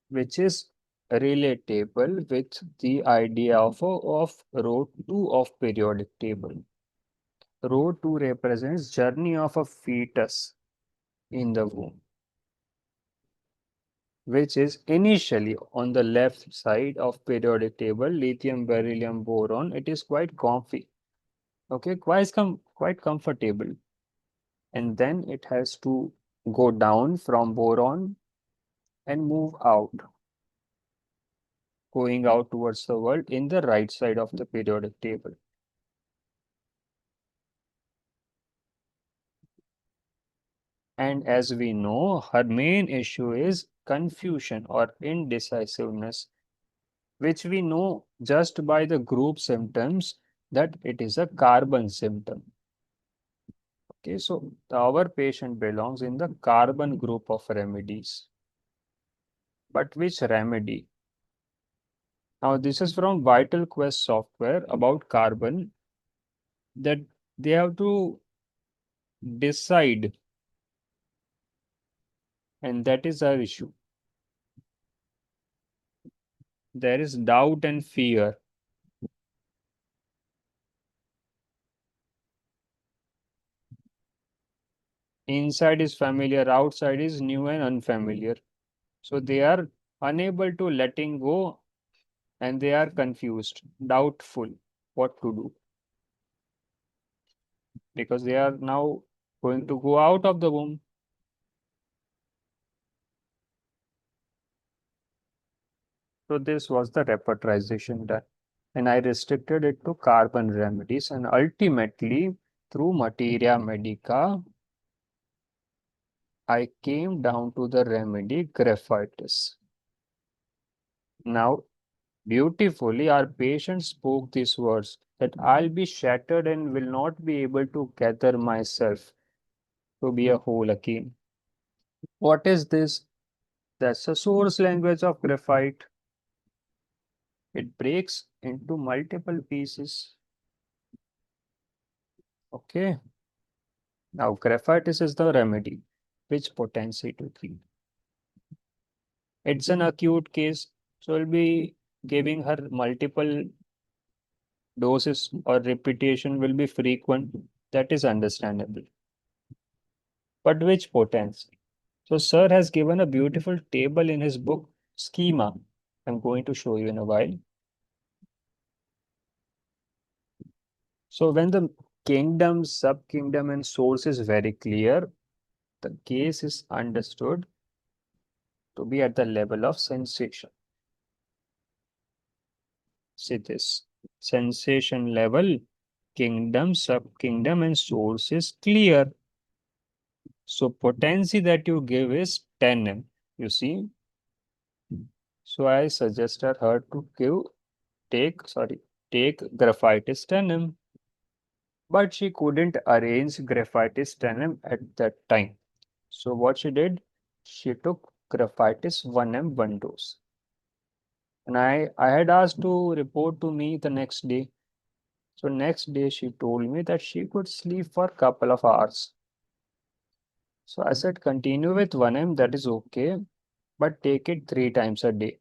which is relatable with the idea of row 2 of periodic table. Row 2 represents journey of a fetus in the womb, which is initially on the left side of periodic table, lithium, beryllium, boron. It is quite comfy, okay, quite comfortable. And then it has to go down from boron and move out, going out towards the world in the right side of the periodic table. And as we know, her main issue is confusion or indecisiveness, which we know just by the group symptoms that it is a carbon symptom. Okay, so our patient belongs in the carbon group of remedies. But which remedy? Now, this is from Vital Quest software about carbon, that they have to decide, and that is our issue. There is doubt and fear. Inside is familiar, outside is new and unfamiliar. So they are unable to letting go, and they are confused, doubtful what to do, because they are now going to go out of the womb. So this was the repertorization done, and I restricted it to carbon remedies, and ultimately through materia medica, I came down to the remedy graphitis. Now, beautifully, our patient spoke these words that I'll be shattered and will not be able to gather myself to be a whole again. What is this? That's the source language of graphite. It breaks into multiple pieces. Okay. Now, graphitis is the remedy. Which potency to treat? It's an acute case, so we'll be giving her multiple doses or repetition will be frequent. That is understandable. But which potency? So, sir has given a beautiful table in his book, Schema. I'm going to show you in a while. So, when the kingdom, sub-kingdom, and source is very clear, the case is understood to be at the level of sensation. See this sensation level, kingdom, sub-kingdom, and source is clear. So potency that you give is 10 m. You see. So I suggested her to take graphitis 10 m. But she couldn't arrange graphitis 10 m at that time. So what she did, she took graphitis 1 m 1 dose. And I had asked to report to me the next day. So next day she told me that she could sleep for a couple of hours. So I said, continue with 1 m, that is okay, but take it 3 times a day.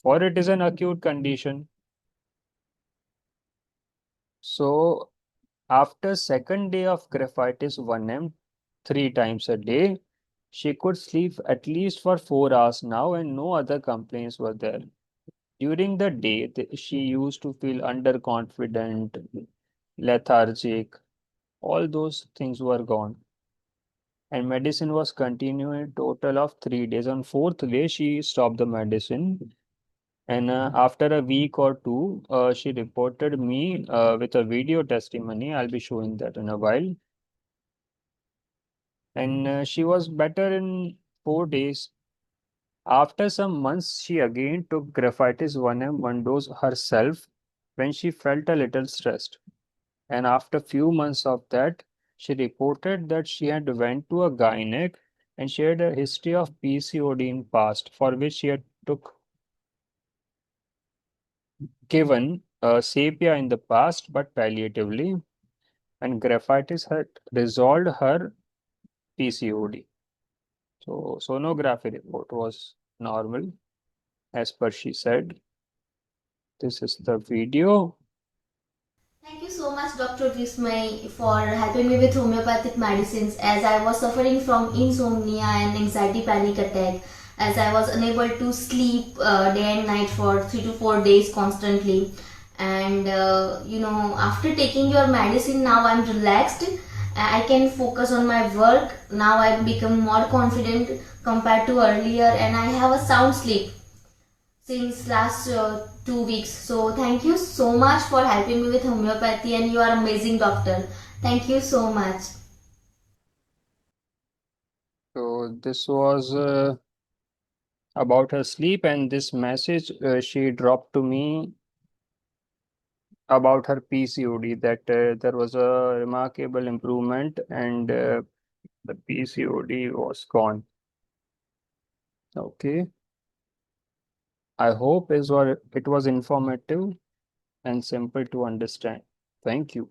For it is an acute condition. So after second day of graphitis 1 m, 3 times a day. She could sleep at least for 4 hours now, and no other complaints were there. During the day, she used to feel underconfident, lethargic. All those things were gone. And medicine was continuing total of 3 days. On fourth day, she stopped the medicine. And after a week or two, she reported me with a video testimony. I'll be showing that in a while. And she was better in 4 days. After some months, she again took graphitis 1 1 dose herself when she felt a little stressed. And after few months of that, she reported that she had went to a gynec and she had a history of PCOD in past, for which she had given sepia in the past, but palliatively, and graphitis had resolved her PCOD. So sonography report was normal, as per she said. This is the video. Thank you so much, Dr. Vismay, for helping me with homeopathic medicines as I was suffering from insomnia and anxiety panic attack, as I was unable to sleep day and night for 3 to 4 days constantly. And after taking your medicine, now I'm relaxed. I can focus on my work. Now I've become more confident compared to earlier, and I have a sound sleep since last 2 weeks. So thank you so much for helping me with homeopathy, and you are amazing doctor. Thank you so much. So this was about her sleep, and this message she dropped to me about her PCOD, that there was a remarkable improvement and the PCOD was gone. Okay. I hope it was informative and simple to understand. Thank you.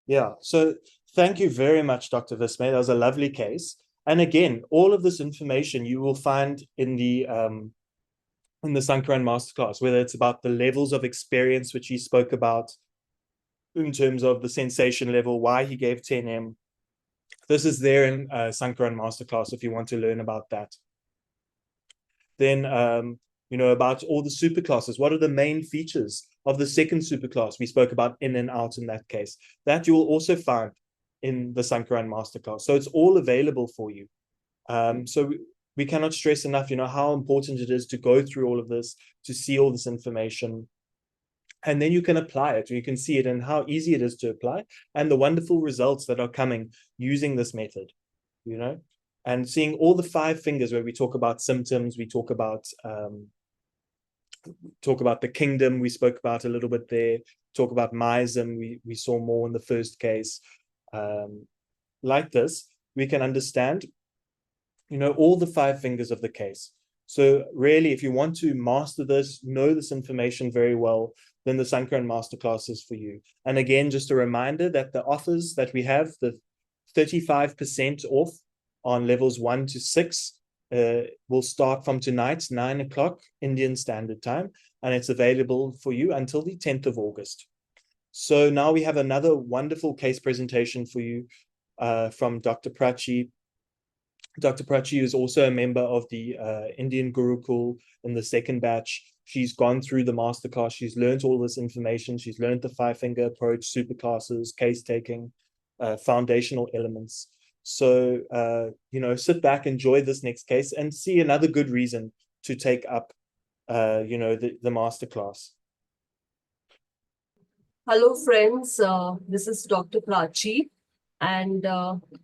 Yeah. So thank you very much, Dr. Vismay. That was a lovely case. And again, all of this information you will find in the Sankaran Masterclass, whether it's about the levels of experience which he spoke about in terms of the sensation level, why he gave 10M. This is there in Sankaran Masterclass if you want to learn about that. Then, about all the superclasses. What are the main features of the second superclass? We spoke about in and out in that case. That you will also find in the Sankaran Masterclass. So it's all available for you. So we cannot stress enough, how important it is to go through all of this, to see all this information. And then you can apply it, you can see it and how easy it is to apply and the wonderful results that are coming using this method, and seeing all the 5 fingers where we talk about symptoms, we talk about the kingdom, we spoke about a little bit there, talk about myism, we saw more in the first case. Like this, we can understand, all the 5 fingers of the case. So really, if you want to master this, know this information very well, then the Sankaran Masterclass is for you. And again, just a reminder that the offers that we have, the 35% off on levels 1 to 6, will start from tonight, 9 o'clock Indian Standard Time, and it's available for you until the 10th of August. So now we have another wonderful case presentation for you from Dr. Prachi. Dr. Prachi is also a member of the Indian Gurukul in the second batch. She's gone through the masterclass. She's learned all this information. She's learned the 5-finger approach, superclasses, case taking, foundational elements. So, sit back, enjoy this next case, and see another good reason to take up, the masterclass. Hello, friends. This is Dr. Prachi. And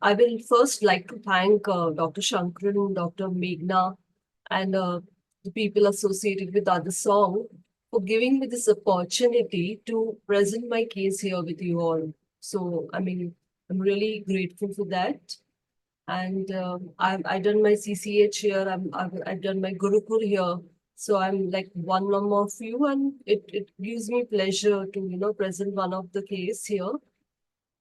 I will first like to thank Dr. Sankaran, Dr. Meghna, and the people associated with Other Song for giving me this opportunity to present my case here with you all. So, I'm really grateful for that. And I've done my CCH here. I've done my Gurukul here. So I'm like one of you, and it gives me pleasure to, present one of the case here.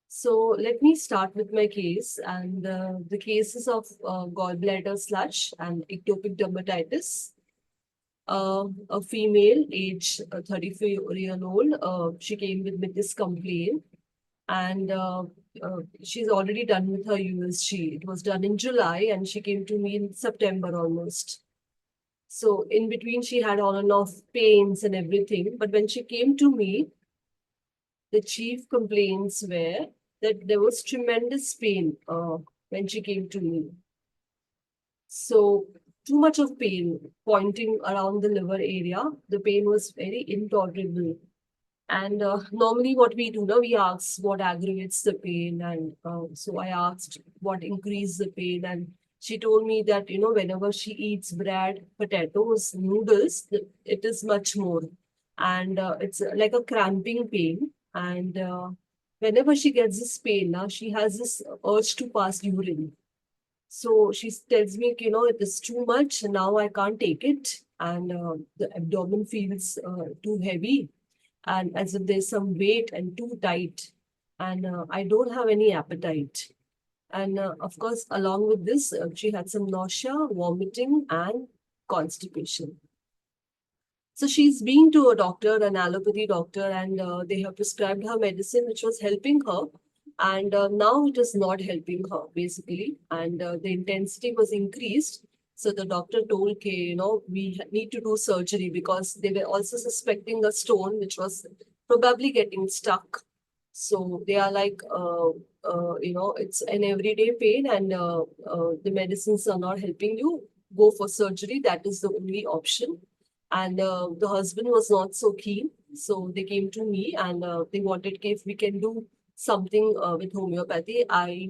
So let me start with my case, and the cases of gallbladder sludge and ectopic dermatitis. A female, age 34-year-old, she came with this complaint, and she's already done with her USG. It was done in July and she came to me in September almost. So in between she had on and off pains and everything. But when she came to me, the chief complaints were that there was tremendous pain when she came to me. So too much of pain pointing around the liver area. The pain was very intolerable. And normally what we do now, we ask what aggravates the pain. And so I asked what increased the pain. And she told me that, whenever she eats bread, potatoes, noodles, it is much more. And it's like a cramping pain. And whenever she gets this pain, now she has this urge to pass urine. So she tells me, it is too much. Now I can't take it. And the abdomen feels too heavy and as if there's some weight and too tight. And I don't have any appetite. And of course, along with this, she had some nausea, vomiting, and constipation. So she's been to a doctor, an allopathy doctor, and they have prescribed her medicine, which was helping her. And now it is not helping her, basically. And the intensity was increased. So the doctor told, okay, we need to do surgery because they were also suspecting a stone, which was probably getting stuck. So they are like, it's an everyday pain and the medicines are not helping you. Go for surgery. That is the only option. And the husband was not so keen. So they came to me and they wanted if we can do something with homeopathy. I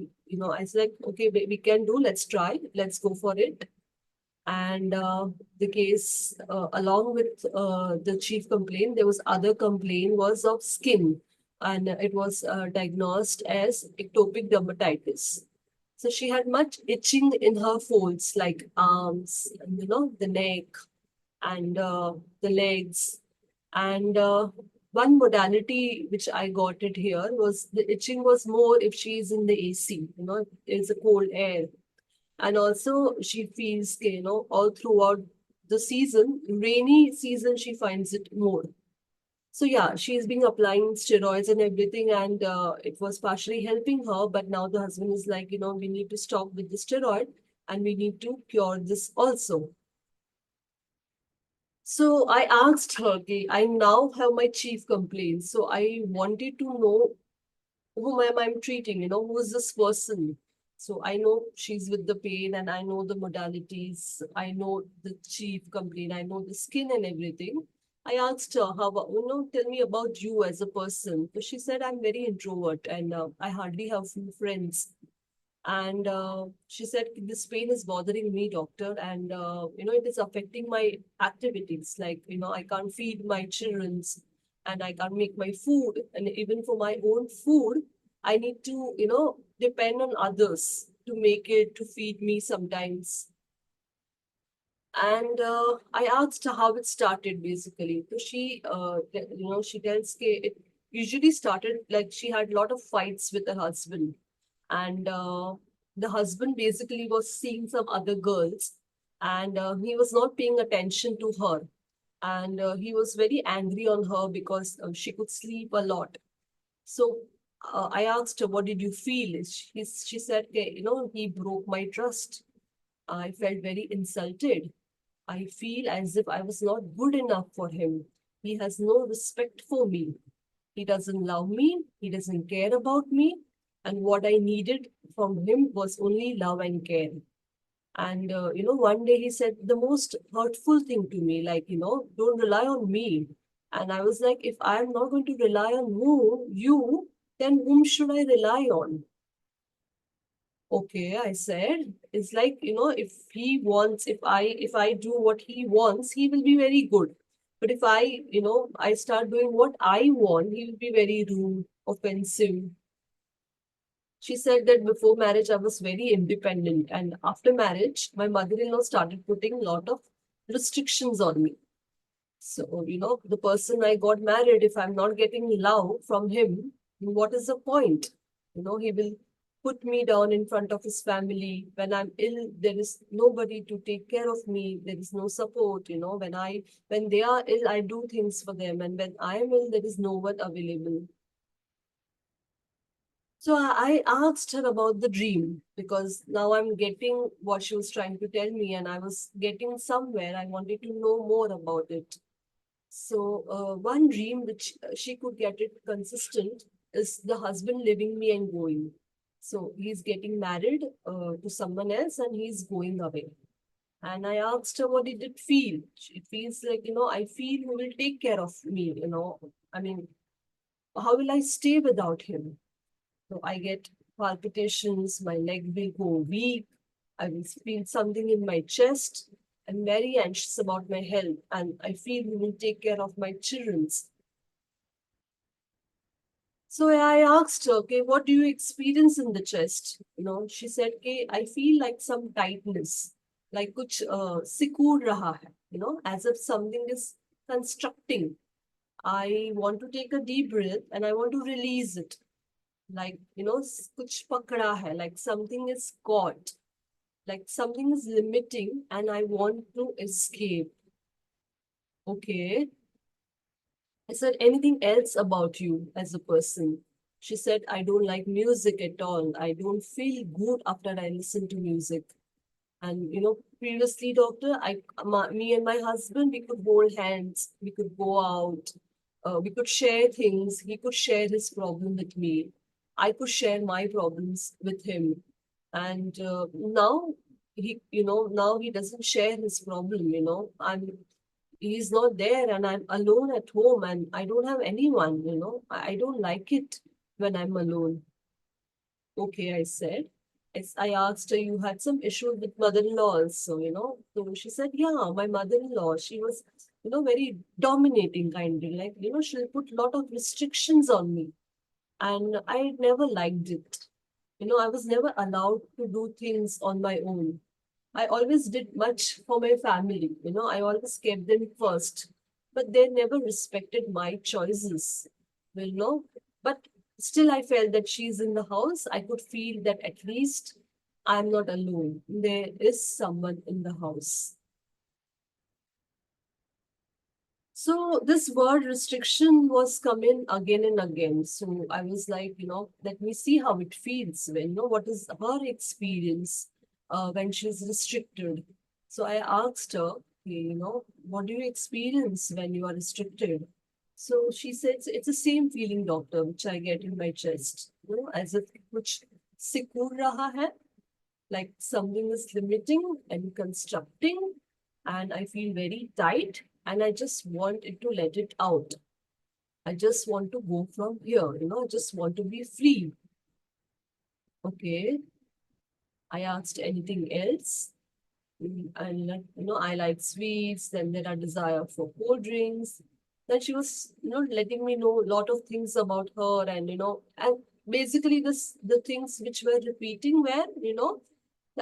said, like, okay, we can do, let's try, let's go for it. And the case, along with the chief complaint, there was other complaint was of skin. And it was diagnosed as ectopic dermatitis. So she had much itching in her folds, like arms, and, the neck, and the legs. And one modality which I got it here was the itching was more if she is in the AC, it's a cold air. And also she feels, all throughout the season, rainy season, she finds it more. So yeah, she's been applying steroids and everything, and it was partially helping her. But now the husband is like, we need to stop with the steroid and we need to cure this also. So I asked her, okay, I now have my chief complaint. So I wanted to know whom am I treating, who is this person? So I know she's with the pain and I know the modalities. I know the chief complaint. I know the skin and everything. I asked her, tell me about you as a person. So she said, I'm very introvert and I hardly have few friends. And she said, this pain is bothering me, doctor. And, it is affecting my activities. Like, I can't feed my children and I can't make my food. And even for my own food, I need to, depend on others to make it, to feed me sometimes. And I asked her how it started, basically. So she, she tells me it usually started like she had a lot of fights with her husband. And the husband basically was seeing some other girls and he was not paying attention to her. And he was very angry on her because she could sleep a lot. So I asked her, what did you feel? She said, okay, he broke my trust. I felt very insulted. I feel as if I was not good enough for him. He has no respect for me. He doesn't love me. He doesn't care about me. And what I needed from him was only love and care. And, one day he said the most hurtful thing to me, like, don't rely on me. And I was like, if I'm not going to rely on you, then whom should I rely on? Okay, I said, it's like, if he wants, if I do what he wants, he will be very good. But if I start doing what I want, he will be very rude, offensive. She said that before marriage, I was very independent. And after marriage, my mother-in-law started putting a lot of restrictions on me. So, the person I got married, if I'm not getting love from him, what is the point? He will put me down in front of his family. When I'm ill, there is nobody to take care of me. There is no support. When they are ill, I do things for them. And when I am ill, there is no one available. So I asked her about the dream, because now I'm getting what she was trying to tell me, and I was getting somewhere. I wanted to know more about it. So one dream which she could get it consistent is the husband leaving me and going. So he's getting married to someone else and he's going away. And I asked her what did it feel. It feels like, I feel he will take care of me, I mean, how will I stay without him? So I get palpitations, my leg will go weak, I will feel something in my chest. I'm very anxious about my health, and I feel he will take care of my children's. So I asked her, okay, what do you experience in the chest? She said, okay, I feel like some tightness, like kuch sikur raha hai, as if something is constructing. I want to take a deep breath and I want to release it. Like, kuch pakda hai, like something is caught, like something is limiting and I want to escape. Okay. I said, anything else about you as a person? She said, I don't like music at all. I don't feel good after I listen to music. And, previously, doctor, me and my husband, we could hold hands, we could go out, we could share things. He could share his problem with me. I could share my problems with him. And now now he doesn't share his problem, he's not there and I'm alone at home and I don't have anyone, I don't like it when I'm alone. Okay, I said. I asked her, you had some issue with mother-in-law also, So she said, yeah, my mother-in-law, she was, very dominating kind of like, she'll put a lot of restrictions on me. And I never liked it. I was never allowed to do things on my own. I always did much for my family. I always kept them first, but they never respected my choices. But still, I felt that she's in the house. I could feel that at least I'm not alone. There is someone in the house. So this word restriction was coming again and again. So I was like, let me see how it feels when, what is her experience when she's restricted. So I asked her, okay, what do you experience when you are restricted? So she said, it's the same feeling, doctor, which I get in my chest, as if which sikur raha hai, like something is limiting and constructing, and I feel very tight and I just want it to let it out. I just want to go from here, I just want to be free. Okay. I asked anything else. And I like sweets, then there are desire for cold drinks. Then she was, letting me know a lot of things about her and, and basically the things which were repeating were,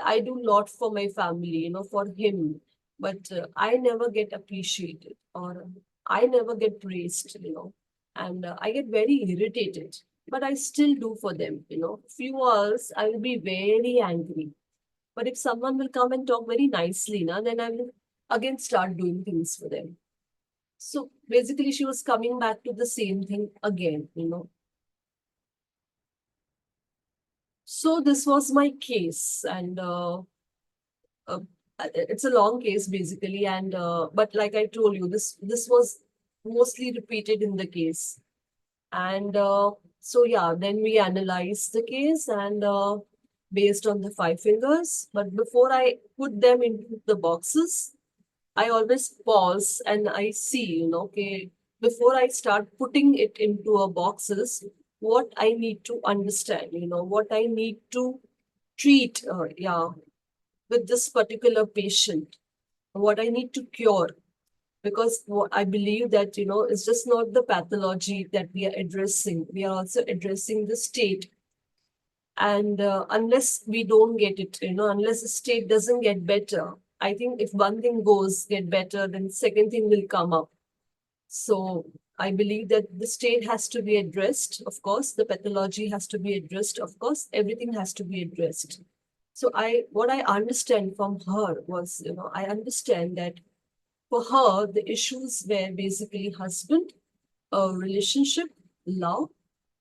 I do a lot for my family, for him, but I never get appreciated or I never get praised, and I get very irritated, but I still do for them, few hours I will be very angry. But if someone will come and talk very nicely, then I will again start doing things for them. So basically, she was coming back to the same thing again, So this was my case, and it's a long case basically, and but like I told you, this was mostly repeated in the case, and so yeah, then we analyzed the case and based on the 5 fingers. But before I put them into the boxes, I always pause and I see, okay, before I start putting it into a boxes, what I need to understand, what I need to treat, with this particular patient, what I need to cure. Because what I believe that, it's just not the pathology that we are addressing. We are also addressing the state. And unless we don't get it, unless the state doesn't get better, I think if one thing get better, then second thing will come up. So I believe that the state has to be addressed. Of course, the pathology has to be addressed. Of course, everything has to be addressed. So what I understand from her was, I understand that for her, the issues were basically husband, relationship, love,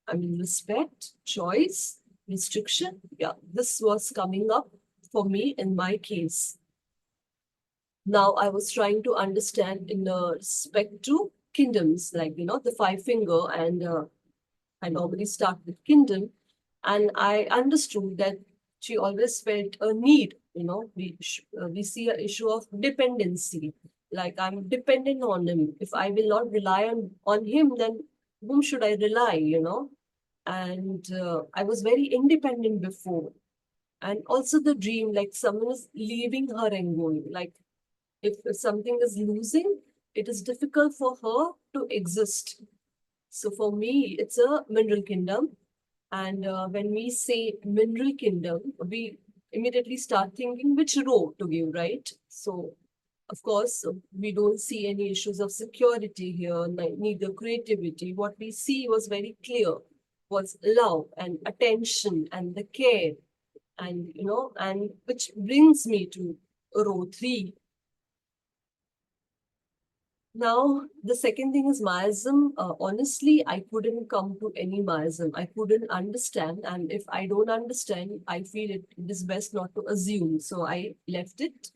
I mean, respect, choice, restriction. Yeah, this was coming up for me in my case. Now I was trying to understand in respect to kingdoms, like, the five finger, and I normally start with kingdom. And I understood that she always felt a need, we see an issue of dependency. Like, I'm dependent on him. If I will not rely on him, then whom should I rely? And I was very independent before. And also the dream, like someone is leaving her and going. Like, if something is losing, it is difficult for her to exist. So for me, it's a mineral kingdom. And when we say mineral kingdom, we immediately start thinking which row to give, right? So, of course, we don't see any issues of security here, neither creativity. What we see was very clear, was love and attention and the care, and and which brings me to row 3. Now, the second thing is miasm. Honestly, I couldn't come to any miasm. I couldn't understand. And if I don't understand, I feel it is best not to assume. So I left it.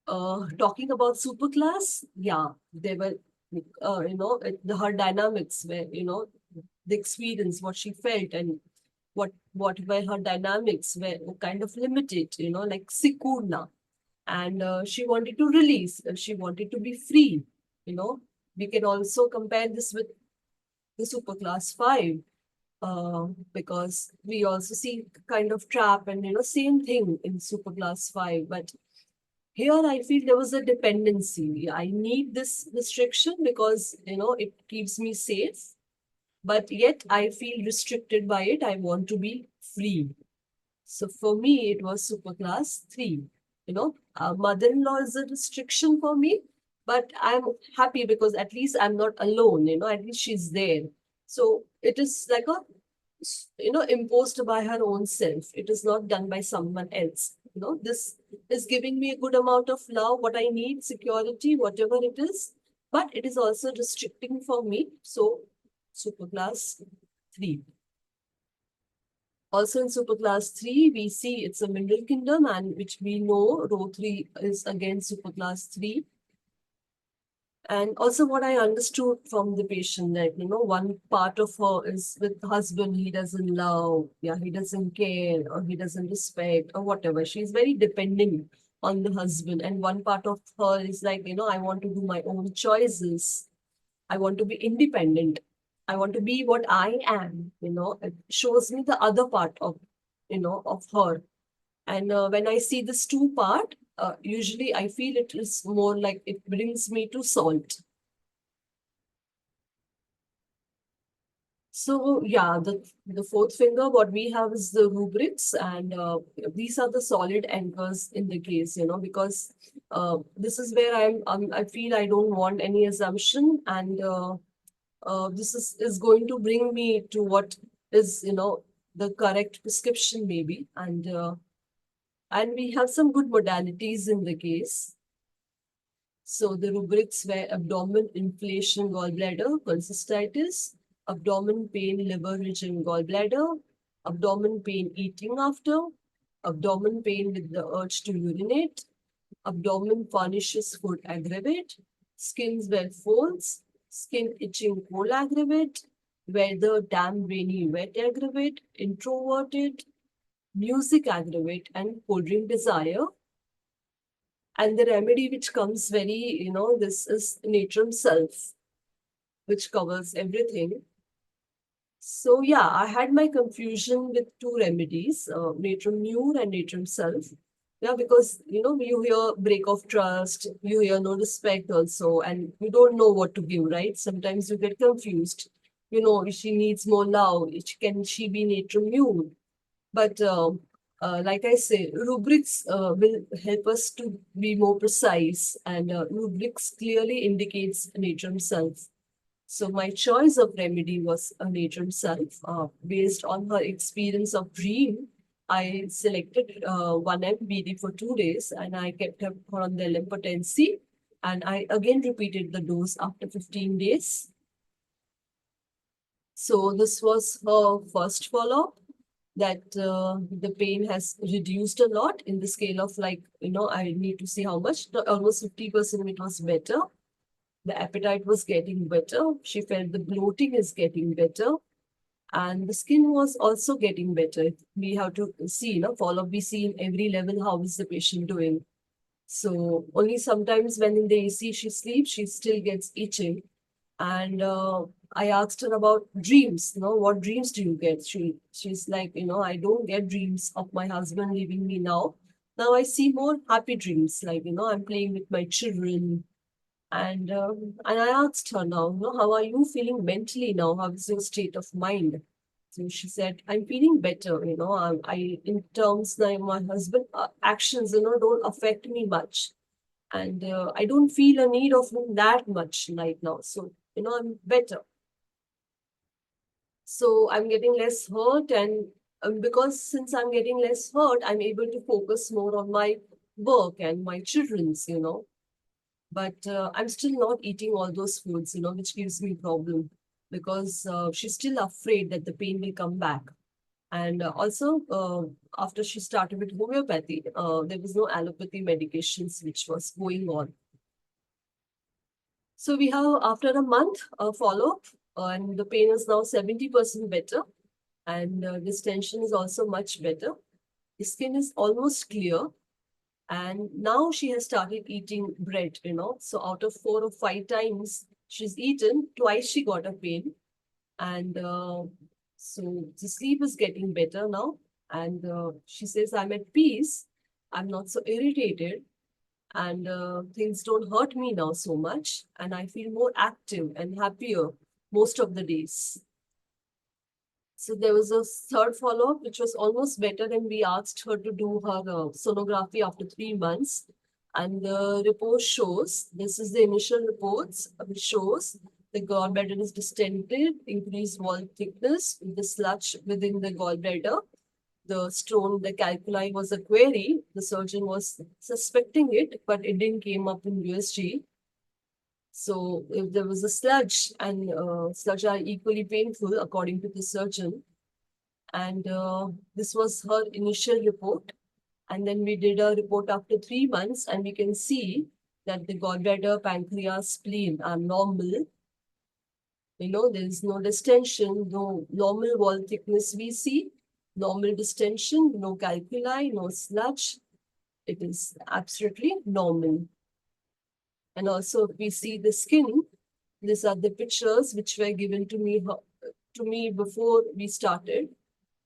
Talking about superclass, yeah, there were, her dynamics where, the experience, what she felt, and what were her dynamics were kind of limited, like Sikurna. And she wanted to release, she wanted to be free. We can also compare this with the superclass 5, because we also see kind of trap and same thing in superclass 5. But here I feel there was a dependency. I need this restriction because it keeps me safe, but yet I feel restricted by it. I want to be free. So for me, it was superclass 3. Mother-in-law is a restriction for me, but I'm happy because at least I'm not alone, at least she's there. So it is like a, imposed by her own self. It is not done by someone else. This is giving me a good amount of love, what I need, security, whatever it is, but it is also restricting for me. So superclass 3. Also in superclass 3, we see it's a mineral kingdom, and which we know row 3 is again superclass 3. And also what I understood from the patient that, one part of her is with husband, he doesn't love, he doesn't care, or he doesn't respect, or whatever. She's very dependent on the husband. And one part of her is like, I want to do my own choices. I want to be independent. I want to be what I am, it shows me the other part of, of her. And when I see this 2 part, usually I feel it is more like it brings me to salt. So yeah, the 4th finger, what we have is the rubrics, and these are the solid anchors in the case, because this is where I feel I don't want any assumption, and this is going to bring me to what is, the correct prescription maybe. And we have some good modalities in the case. So the rubrics were abdomen, inflation, gallbladder, cholecystitis, abdomen pain, liver, region, gallbladder, abdomen pain eating after, abdomen pain with the urge to urinate, abdomen furnishes food aggravate, skins were folds, skin itching cold aggravate, weather damp rainy wet aggravate, introverted, music aggravate, and cold drink desire. And the remedy which comes very, this is Natrum Self, which covers everything. So yeah, I had my confusion with 2 remedies, Natrum Mure and Natrum Self. Yeah, because, you hear break of trust, you hear no respect also, and you don't know what to give, right? Sometimes you get confused. She needs more love. Can she be Natrum Mure? But like I say, rubrics will help us to be more precise, and rubrics clearly indicates Natrum Self. So my choice of remedy was a Natrum Self. Based on her experience of dream, I selected 1 MBD for 2 days, and I kept her on the LM potency, and I again repeated the dose after 15 days. So this was her first follow-up, that the pain has reduced a lot in the scale of, like, I need to see how much, almost 50% it was better. The appetite was getting better. She felt the bloating is getting better. And the skin was also getting better. We have to see, follow, we see in every level how is the patient doing. So only sometimes when in the AC she sleeps, she still gets itching. And I asked her about dreams. What dreams do you get? She's like, I don't get dreams of my husband leaving me now. Now I see more happy dreams, like, I'm playing with my children. And I asked her now, how are you feeling mentally now? How is your state of mind? So she said, I'm feeling better. In terms now, my husband actions, don't affect me much. And I don't feel a need of him that much right now. So, I'm better. So I'm getting less hurt, and because since I'm getting less hurt, I'm able to focus more on my work and my children's, But I'm still not eating all those foods, which gives me problem, because she's still afraid that the pain will come back. And also, after she started with homeopathy, there was no allopathy medications which was going on. So we have, after a month, a follow-up, and the pain is now 70% better, and distension is also much better. The skin is almost clear, and now she has started eating bread, So out of 4 or 5 times she's eaten, twice she got a pain. And so the sleep is getting better now. And she says, I'm at peace. I'm not so irritated. And things don't hurt me now so much. And I feel more active and happier most of the days. So there was a third follow-up, which was almost better, and we asked her to do her sonography after 3 months. And the report shows, this is the initial reports, which shows the gallbladder is distended, increased wall thickness, the sludge within the gallbladder. The stone, the calculi was a query. The surgeon was suspecting it, but it didn't came up in USG. So if there was a sludge, and sludge are equally painful according to the surgeon. And this was her initial report. And then we did a report after 3 months, and we can see that the gallbladder, pancreas, spleen are normal. There is no distension, no normal wall thickness we see, normal distension, no calculi, no sludge. It is absolutely normal. And also, if we see the skin, these are the pictures which were given to me before we started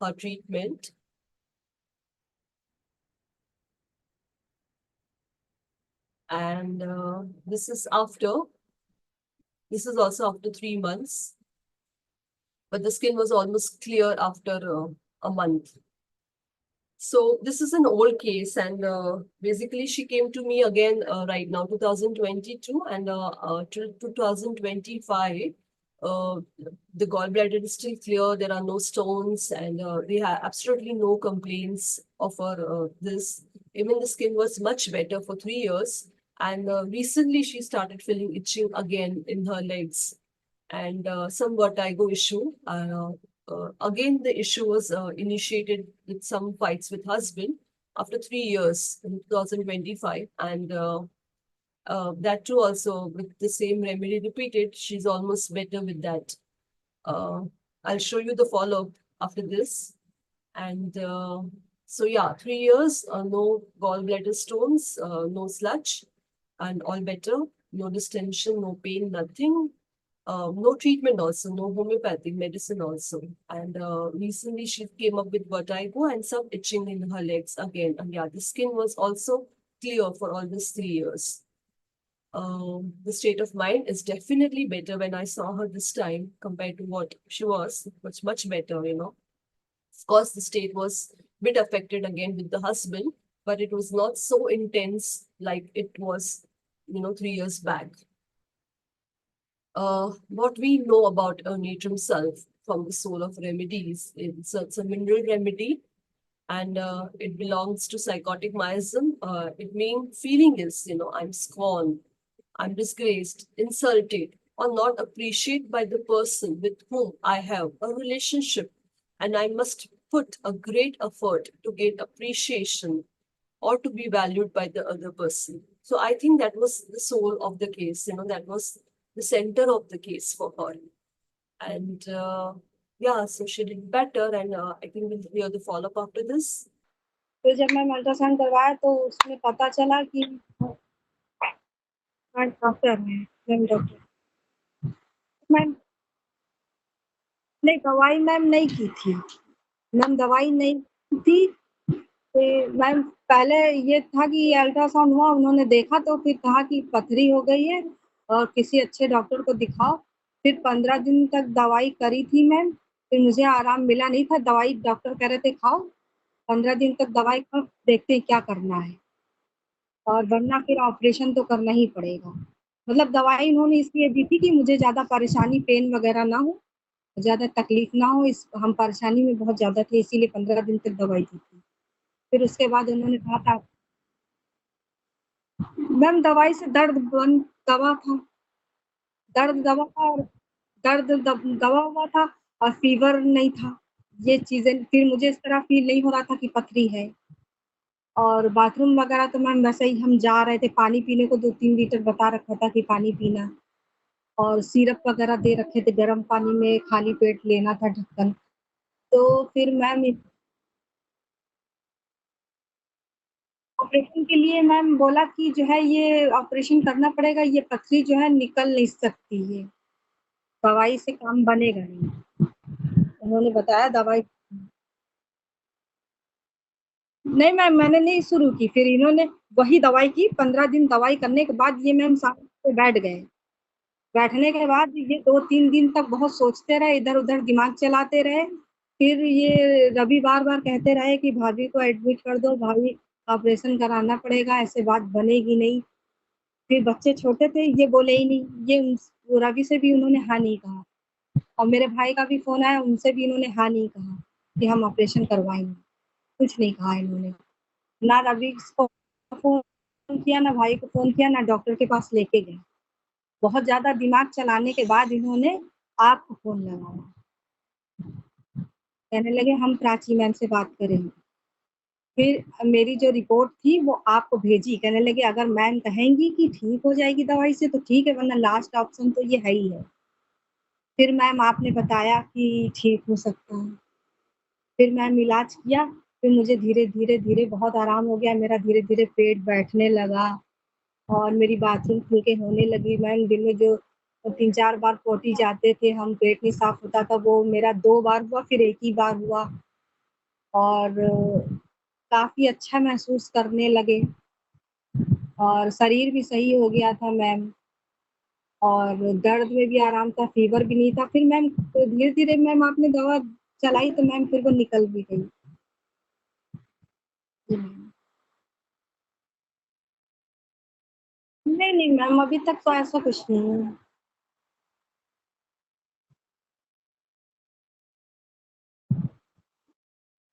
her treatment. And this is also after 3 months. But the skin was almost clear after a month. So this is an old case, and basically she came to me again right now, 2022, and till 2025, the gallbladder is still clear. There are no stones, and they have absolutely no complaints of her this. Even the skin was much better for 3 years, and recently she started feeling itching again in her legs, and some vertigo issue. Again, the issue was initiated with some fights with husband after 3 years in 2025. And that too also with the same remedy repeated, she's almost better with that. I'll show you the follow-up after this. And so yeah, 3 years, no gallbladder stones, no sludge, and all better, no distension, no pain, nothing. No treatment also, no homeopathic medicine also. And recently she came up with vertigo and some itching in her legs again. And yeah, the skin was also clear for all these 3 years. The state of mind is definitely better when I saw her this time compared to what she was. It was much better, Of course, the state was a bit affected again with the husband, but it was not so intense like it was, 3 years back. What we know about nature himself from the soul of remedies, it's a mineral remedy, and it belongs to psychotic miasm. It means feeling is, I'm scorned, I'm disgraced, insulted, or not appreciated by the person with whom I have a relationship, and I must put a great effort to get appreciation or to be valued by the other person. So I think that was the soul of the case, that was the center of the case for her. And yeah, so she did better, and I think we'll hear the follow-up after this. तो जब ma'am ultrasound करवाया तो उसमें पता चला कि doctor है, ma'am doctor ma'am नहीं दवाई मैम नहीं की थी, मैम दवाई नहीं की थी। मैम पहले ये था कि अल्ट्रासाउंड हुआ, उन्होंने देखा तो फिर कहा कि पथरी हो गई है और किसी अच्छे डॉक्टर को दिखाओ। फिर 15 दिन तक दवाई करी थी मैम, फिर मुझे आराम मिला नहीं था। दवाई डॉक्टर कह रहे थे खाओ, 15 दिन तक दवाई खाओ, देखते हैं क्या करना है, और वरना फिर ऑपरेशन तो करना ही पड़ेगा। मतलब दवाई उन्होंने इसलिए दी थी कि मुझे ज़्यादा परेशानी, पेन वगैरह ना हो, ज़्यादा तकलीफ ना हो, हम परेशानी में बहुत ज़्यादा थे, इसीलिए 15 दिन तक दवाई दी थी। फिर उसके बाद उन्होंने कहा था मैम दवाई से दर्द बंद दवा था, दर्द दवा था और दवा हुआ था और फीवर नहीं था। ये चीज़ें फिर मुझे इस तरह फील नहीं हो रहा था कि पथरी है। और बाथरूम वगैरह तो मैम वैसे ही हम जा रहे थे, पानी पीने को 2-3 लीटर बता रखा था कि पानी पीना, और सिरप वगैरह दे रखे थे, गर्म पानी में खाली पेट लेना था ढक्कन। तो फिर मैम ऑपरेशन के लिए मैम बोला कि जो है ये ऑपरेशन करना पड़ेगा, ये पथरी जो है निकल नहीं सकती है, दवाई से काम बनेगा नहीं। उन्होंने बताया दवाई नहीं मैम मैंने नहीं शुरू की, फिर इन्होंने वही दवाई की। 15 दिन दवाई करने के बाद ये मैम साथ पे बैठ गए। बैठने के बाद ये 2-3 दिन तक बहुत सोचते रहे, इधर-उधर दिमाग चलाते रहे। फिर ये रवि बार-बार कहते रहे कि भाभी को एडमिट कर दो, भाभी ऑपरेशन कराना पड़ेगा, ऐसे बात बनेगी नहीं। फिर बच्चे छोटे थे, ये बोले ही नहीं, ये रवि से भी उन्होंने हाँ नहीं कहा, और मेरे भाई का भी फ़ोन आया, उनसे भी इन्होंने हाँ नहीं कहा कि हम ऑपरेशन करवाएँगे, कुछ नहीं कहा इन्होंने। ना रवि को फ़ोन किया, ना भाई को फ़ोन किया, ना डॉक्टर के पास लेके गए। बहुत ज़्यादा दिमाग चलाने के बाद इन्होंने आपको फ़ोन लगाया। कहने लगे हम प्राची मैम से बात करेंगे। फिर मेरी जो रिपोर्ट थी वो आपको भेजी, कहने लगे अगर मैम कहेंगी कि ठीक हो जाएगी दवाई से तो ठीक है, वरना लास्ट ऑप्शन तो ये है ही है। फिर मैम आपने बताया कि ठीक हो सकता है। फिर मैम इलाज किया, फिर मुझे धीरे-धीरे बहुत आराम हो गया, मेरा धीरे-धीरे पेट बैठने लगा और मेरी बाथरूम खुल के होने लगी। मैम दिन में जो 3-4 बार पोटी जाते थे हम, पेट नहीं साफ होता था, वो मेरा 2 बार हुआ, फिर 1 ही बार हुआ, और काफ़ी अच्छा महसूस करने लगे और शरीर भी सही हो गया था मैम, और दर्द में भी आराम था, फ़ीवर भी नहीं था। फिर मैम धीरे-धीरे मैम आपने दवा चलाई तो मैम फिर वो निकल भी गई। नहीं मैम अभी तक तो ऐसा कुछ नहीं है।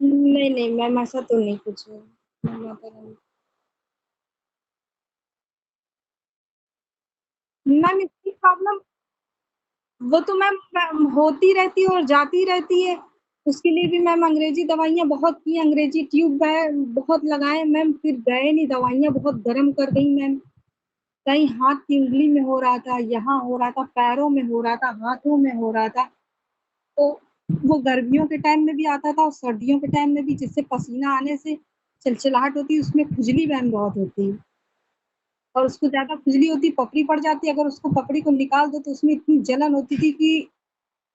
नहीं मैम ऐसा तो नहीं कुछ है। मैम इतनी प्रॉब्लम वो तो मैम होती रहती है और जाती रहती है। उसके लिए भी मैम अंग्रेजी दवाइयाँ बहुत की, अंग्रेजी ट्यूब बहुत लगाए मैम, फिर गए नहीं, दवाइयाँ बहुत गरम कर गई मैम। कहीं हाथ की उंगली में हो रहा था, यहाँ हो रहा था, पैरों में हो रहा था, हाथों में हो रहा था। तो वो गर्मियों के टाइम में भी आता था और सर्दियों के टाइम में भी, जिससे पसीना आने से चिलचिलाहट होती है, उसमें खुजली मैम बहुत होती है, और उसको ज़्यादा खुजली होती, पपड़ी पड़ जाती है। अगर उसको पपड़ी को निकाल दो तो उसमें इतनी जलन होती थी कि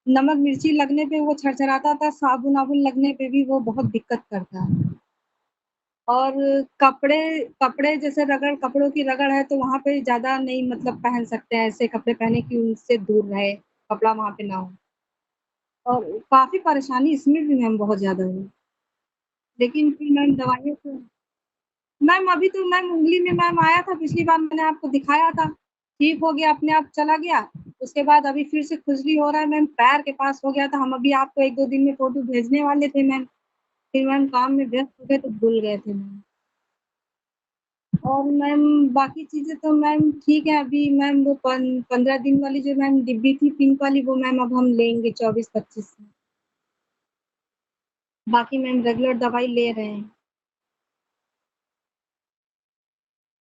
नमक मिर्ची लगने पे वो छरछराता था, साबुन-वाबुन लगने पे भी वो बहुत दिक्कत करता है। और कपड़े जैसे कपड़ों की रगड़ है तो वहाँ पे ज़्यादा नहीं मतलब पहन सकते हैं, ऐसे कपड़े पहने कि उनसे दूर रहे, कपड़ा वहाँ पे ना हो। और काफ़ी परेशानी इसमें भी मैम बहुत ज़्यादा हुई। लेकिन फिर मैम दवाइयों से मैम अभी तो मैम उँगली में मैम आया था, पिछली बार मैंने आपको दिखाया था, ठीक हो गया, अपने आप चला गया। उसके बाद अभी फिर से खुजली हो रहा है मैम, पैर के पास हो गया था। हम अभी आपको 1-2 दिन में फ़ोटो भेजने वाले थे मैम, फिर मैम काम में व्यस्त हो गए तो भूल गए थे मैम। और मैम बाकी चीजें तो मैम ठीक है। अभी मैम वो 15 दिन वाली जो मैम डिब्बी थी पिंक वाली, वो मैम अब हम लेंगे 24-25 में। बाकी मैम रेगुलर दवाई ले रहे हैं।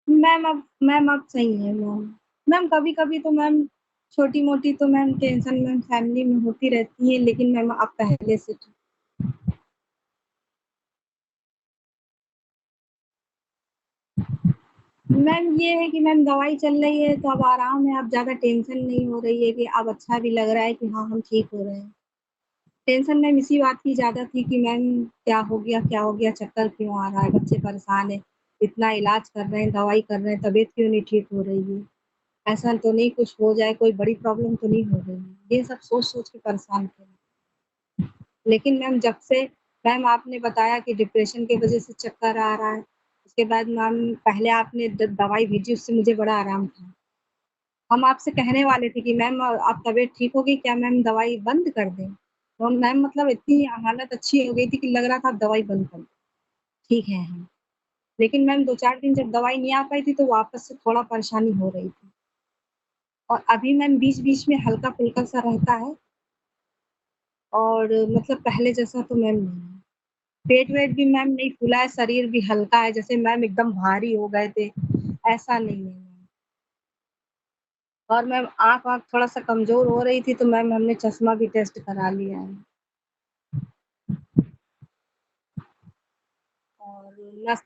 मैम अब सही है मैम। मैम कभी कभी तो मैम छोटी मोटी तो मैम टेंशन मैम फैमिली में होती रहती है, लेकिन मैम अब पहले से ठीक। मैम ये है कि मैम दवाई चल रही है तो अब आराम है, अब ज्यादा टेंशन नहीं हो रही है, कि अब अच्छा भी लग रहा है कि हाँ हम ठीक हो रहे हैं। टेंशन मैम इसी बात की ज्यादा थी कि मैम क्या हो गया, चक्कर क्यों आ रहा है, बच्चे परेशान है, इतना इलाज कर रहे हैं, दवाई कर रहे हैं, तबीयत क्यों नहीं ठीक हो रही है, ऐसा तो नहीं कुछ हो जाए, कोई बड़ी प्रॉब्लम तो नहीं हो रही है। ये सब सोच सोच के परेशान थे। लेकिन मैम जब से मैम आपने बताया कि डिप्रेशन की वजह से चक्कर आ रहा है, उसके बाद मैम पहले आपने दवाई भेजी, उससे मुझे बड़ा आराम था। हम आपसे कहने वाले थे कि मैम आप तबीयत ठीक होगी क्या, मैम दवाई बंद कर दें। तो मैम मतलब इतनी हालत अच्छी हो गई थी कि लग रहा था आप दवाई बंद कर दें, ठीक है हम। लेकिन मैम 2-4 दिन जब दवाई नहीं आ पाई थी तो वापस से थोड़ा परेशानी हो रही थी। और अभी मैम बीच-बीच में हल्का-फुल्का सा रहता है, और मतलब पहले जैसा तो मैम नहीं है। पेट-वेट भी मैम नहीं फूला है, शरीर भी हल्का है, जैसे मैम एकदम भारी हो गए थे, ऐसा नहीं है मैम। और मैम आँख-वाँख थोड़ा-सा कमज़ोर हो रही थी तो मैम हमने चश्मा भी टेस्ट करा लिया है। और नस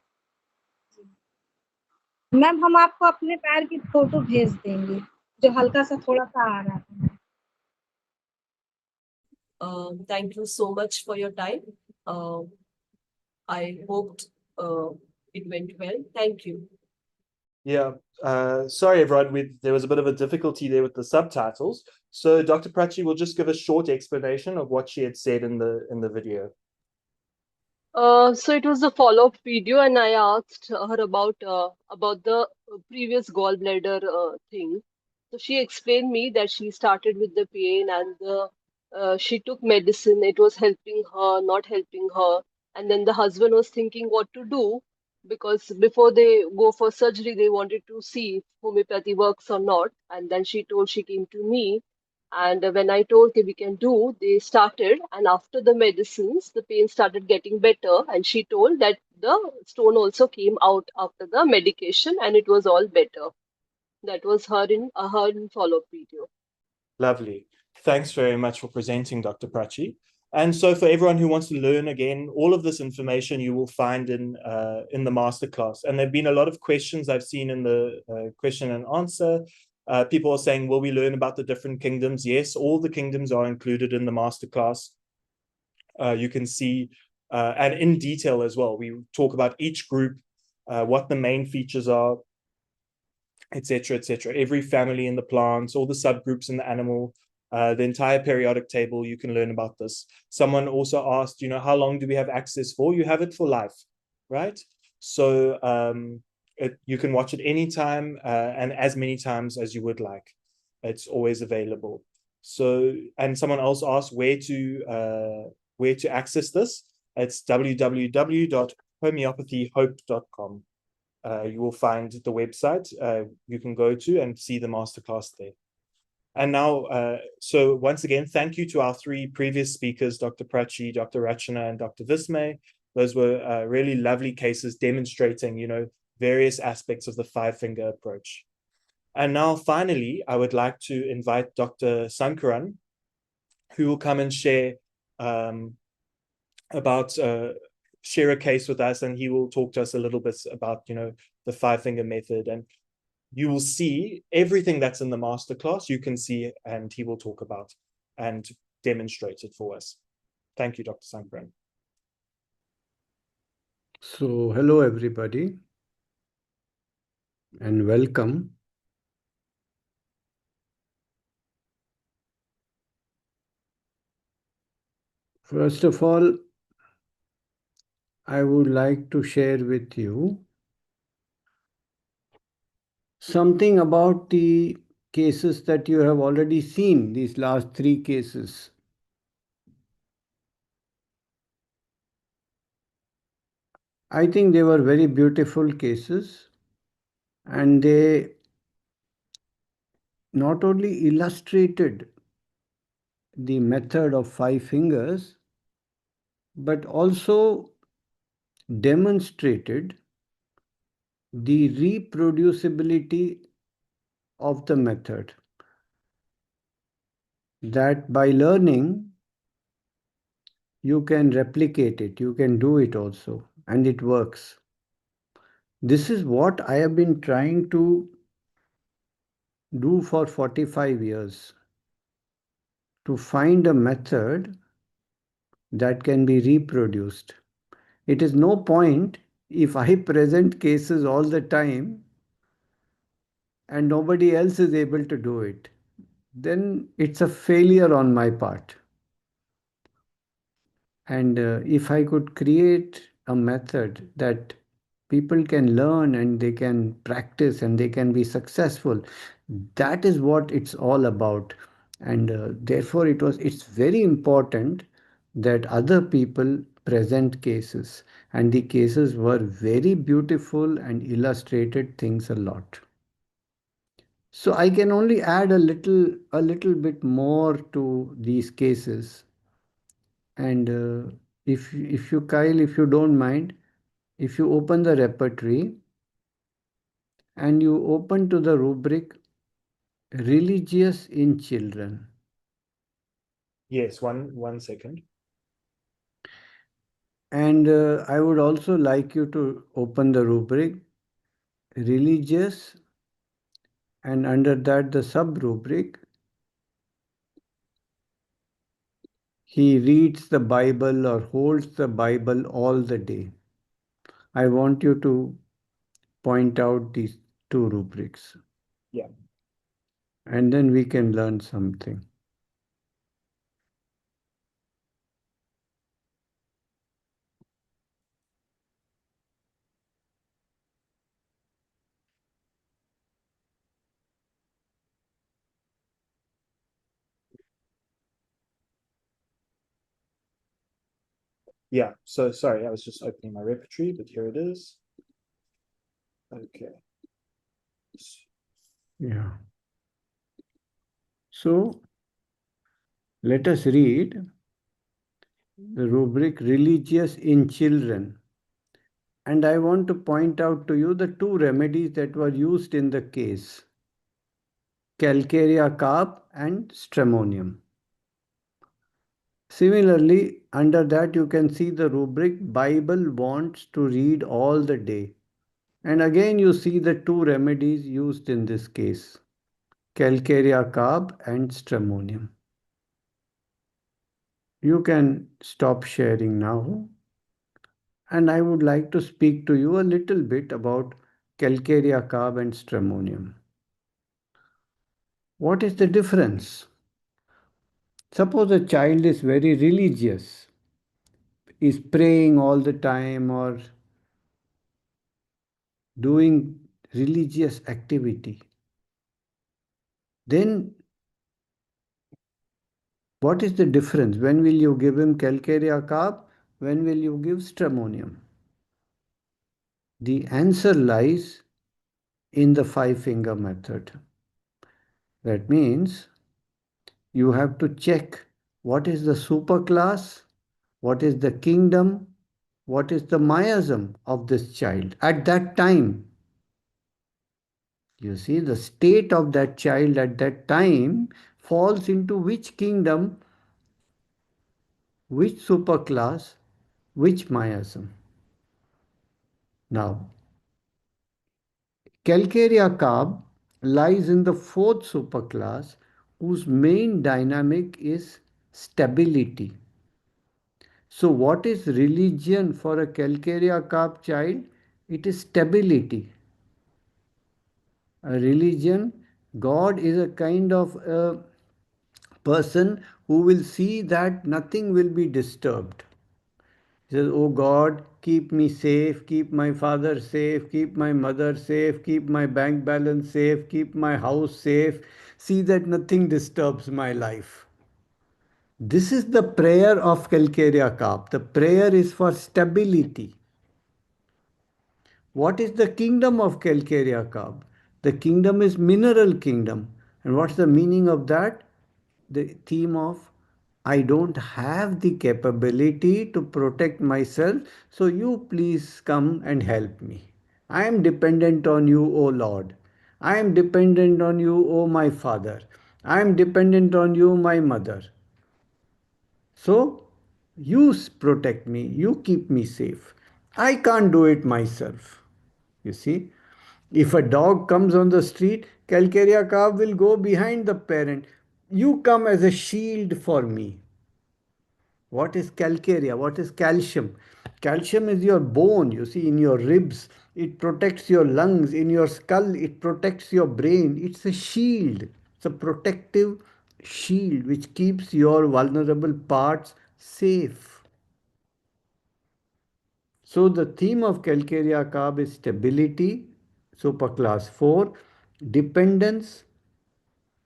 मैम हम आपको अपने पैर की फ़ोटो भेज देंगे, जो हल्का-सा थोड़ा-सा आ रहा था। Thank you so much for your time. I hoped it went well. Thank you. Yeah. Sorry, everyone. There was a bit of a difficulty there with the subtitles. So Dr. Prachi will just give a short explanation of what she had said in the video. So it was a follow-up video, and I asked her about the previous gallbladder thing. So she explained me that she started with the pain, and she took medicine. It was helping her, not helping her, and then the husband was thinking what to do, because before they go for surgery, they wanted to see if homeopathy works or not. And then she came to me, and when I told her we can do, they started. And after the medicines, the pain started getting better. And she told that the stone also came out after the medication, and it was all better. That was her in follow-up video. Lovely. Thanks very much for presenting, Dr. Prachi. And so for everyone who wants to learn again, all of this information you will find in the masterclass. And there have been a lot of questions I've seen in the question and answer. People are saying, will we learn about the different kingdoms? Yes, all the kingdoms are included in the masterclass. You can see, and in detail as well, we talk about each group, what the main features are, etc., etc. Every family in the plants, all the subgroups in the animal, the entire periodic table, you can learn about this. Someone also asked, how long do we have access for? You have it for life, right? So you can watch it anytime and as many times as you would like. It's always available. So, and someone else asked where to access this. It's www.homeopathyhope.com. You will find the website you can go to and see the masterclass there. And now, so once again, thank you to our three previous speakers, Dr. Prachi, Dr. Rachana, and Dr. Vismay. Those were really lovely cases demonstrating, various aspects of the five-finger approach. And now, finally, I would like to invite Dr. Sankaran, who will come and share share a case with us, and he will talk to us a little bit about, the five-finger method. And you will see everything that's in the masterclass, you can see, and he will talk about and demonstrate it for us. Thank you, Dr. Sankaran. So, hello everybody, and welcome. First of all, I would like to share with you something about the cases that you have already seen, these last 3 cases. I think they were very beautiful cases, And they not only illustrated the method of 5 fingers, but also demonstrated the reproducibility of the method. That by learning, you can replicate it, you can do it also, and it works. This is what I have been trying to do for 45 years, to find a method that can be reproduced. It is no point if I present cases all the time and nobody else is able to do it. Then it's a failure on my part. And if I could create a method that people can learn and they can practice and they can be successful, that is what it's all about. And therefore it's very important that other people present cases, and the cases were very beautiful and illustrated things a lot. So I can only add a little bit more to these cases. And if you, Kyle, if you don't mind, if you open the repertory and you open to the rubric religious in children. Yes, one second. And I would also like you to open the rubric religious, and under that the sub rubric he reads the Bible or holds the Bible all the day. I want you to point out these two rubrics. Yeah. And then we can learn something. Yeah, so sorry, I was just opening my repertory, but here it is. Okay. Yeah. So let us read the rubric religious in children. And I want to point out to you the two remedies that were used in the case, 𝗾𝗂𝗲𝗃 and stramonium. Similarly, under that you can see the rubric Bible wants to read all the day. And again you see the two remedies used in this case, 𝗾𝗂𝗃𝗃 and stramonium. You can stop sharing now. And I would like to speak to you a little bit about 𝗾𝗂𝗃𝗃 and stramonium. What is the difference? Suppose a child is very religious, is praying all the time or doing religious activity. Then what is the difference? When will you give him 𝗾𝗃𝗃? When will you give stramonium? The answer lies in the 5-finger method. That means you have to check what is the superclass, what is the kingdom, what is the miasm of this child at that time. You see, the state of that child at that time falls into which kingdom, which superclass, which miasm. Now, 𝗾𝗃𝗃𝗃 lies in the 4th superclass, whose main dynamic is stability. So what is religion for a 𝗾𝗃𝗃𝗃 child? It is stability. A religion, God is a kind of a person who will see that nothing will be disturbed. He says, oh God, keep me safe, keep my father safe, keep my mother safe, keep my bank balance safe, keep my house safe. See that nothing disturbs my life. This is the prayer of 𝗾𝗃𝗃𝗃. The prayer is for stability. What is the kingdom of 𝗾𝗂𝗃𝗃? The kingdom is mineral kingdom. And what's the meaning of that? The theme of I don't have the capability to protect myself, so you please come and help me. I am dependent on you, O Lord. I am dependent on you, O my Father. I am dependent on you, my mother. So you protect me, you keep me safe. I can't do it myself. You see, if a dog comes on the street, 𝗾𝗂𝗃𝗃 will go behind the parent. You come as a shield for me. What is calcarea? What is calcium? Calcium is your bone, you see, in your ribs. It protects your lungs. In your skull, it protects your brain. It's a shield. It's a protective shield which keeps your vulnerable parts safe. So the theme of 𝗾𝗃𝗃𝗃 is stability, super class 4, dependence,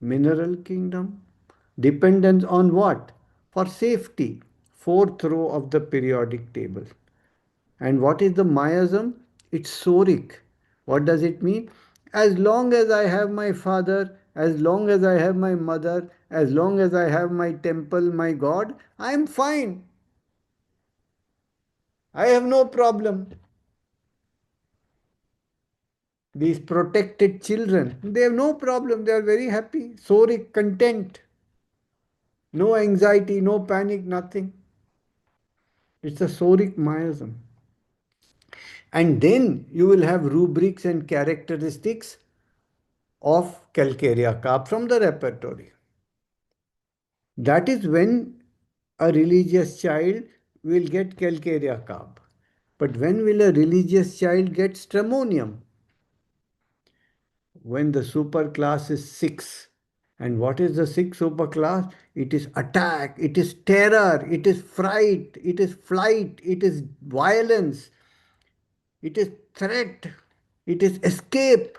mineral kingdom. Dependence on what? For safety, fourth row of the periodic table. And what is the miasm? It's soric. What does it mean? As long as I have my father, as long as I have my mother, as long as I have my temple, my God, I am fine. I have no problem. These protected children, they have no problem. They are very happy, soric, content. No anxiety, no panic, nothing. It's a soric miasm. And then you will have rubrics and characteristics of 𝗾𝗃𝗃𝗃 from the repertory. That is when a religious child will get 𝗾𝗃𝗃𝗃. But when will a religious child get stramonium? When the super class is 6. And what is the 6 super class? It is attack, it is terror, it is fright, it is flight, it is violence, it is threat, it is escape.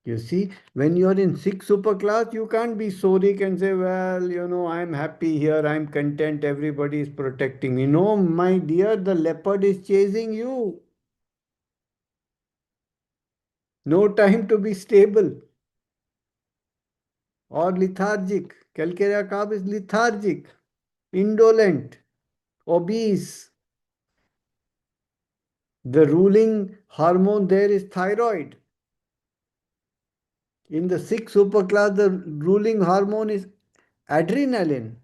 You see, when you're in 6 super class, you can't be soric and say, well, I'm happy here, I'm content, everybody is protecting me. No, my dear, the leopard is chasing you. No time to be stable or lethargic. 𝗾𝗃𝗃𝗃 is lethargic, indolent, obese. The ruling hormone there is thyroid. In the 6 superclass, the ruling hormone is adrenaline.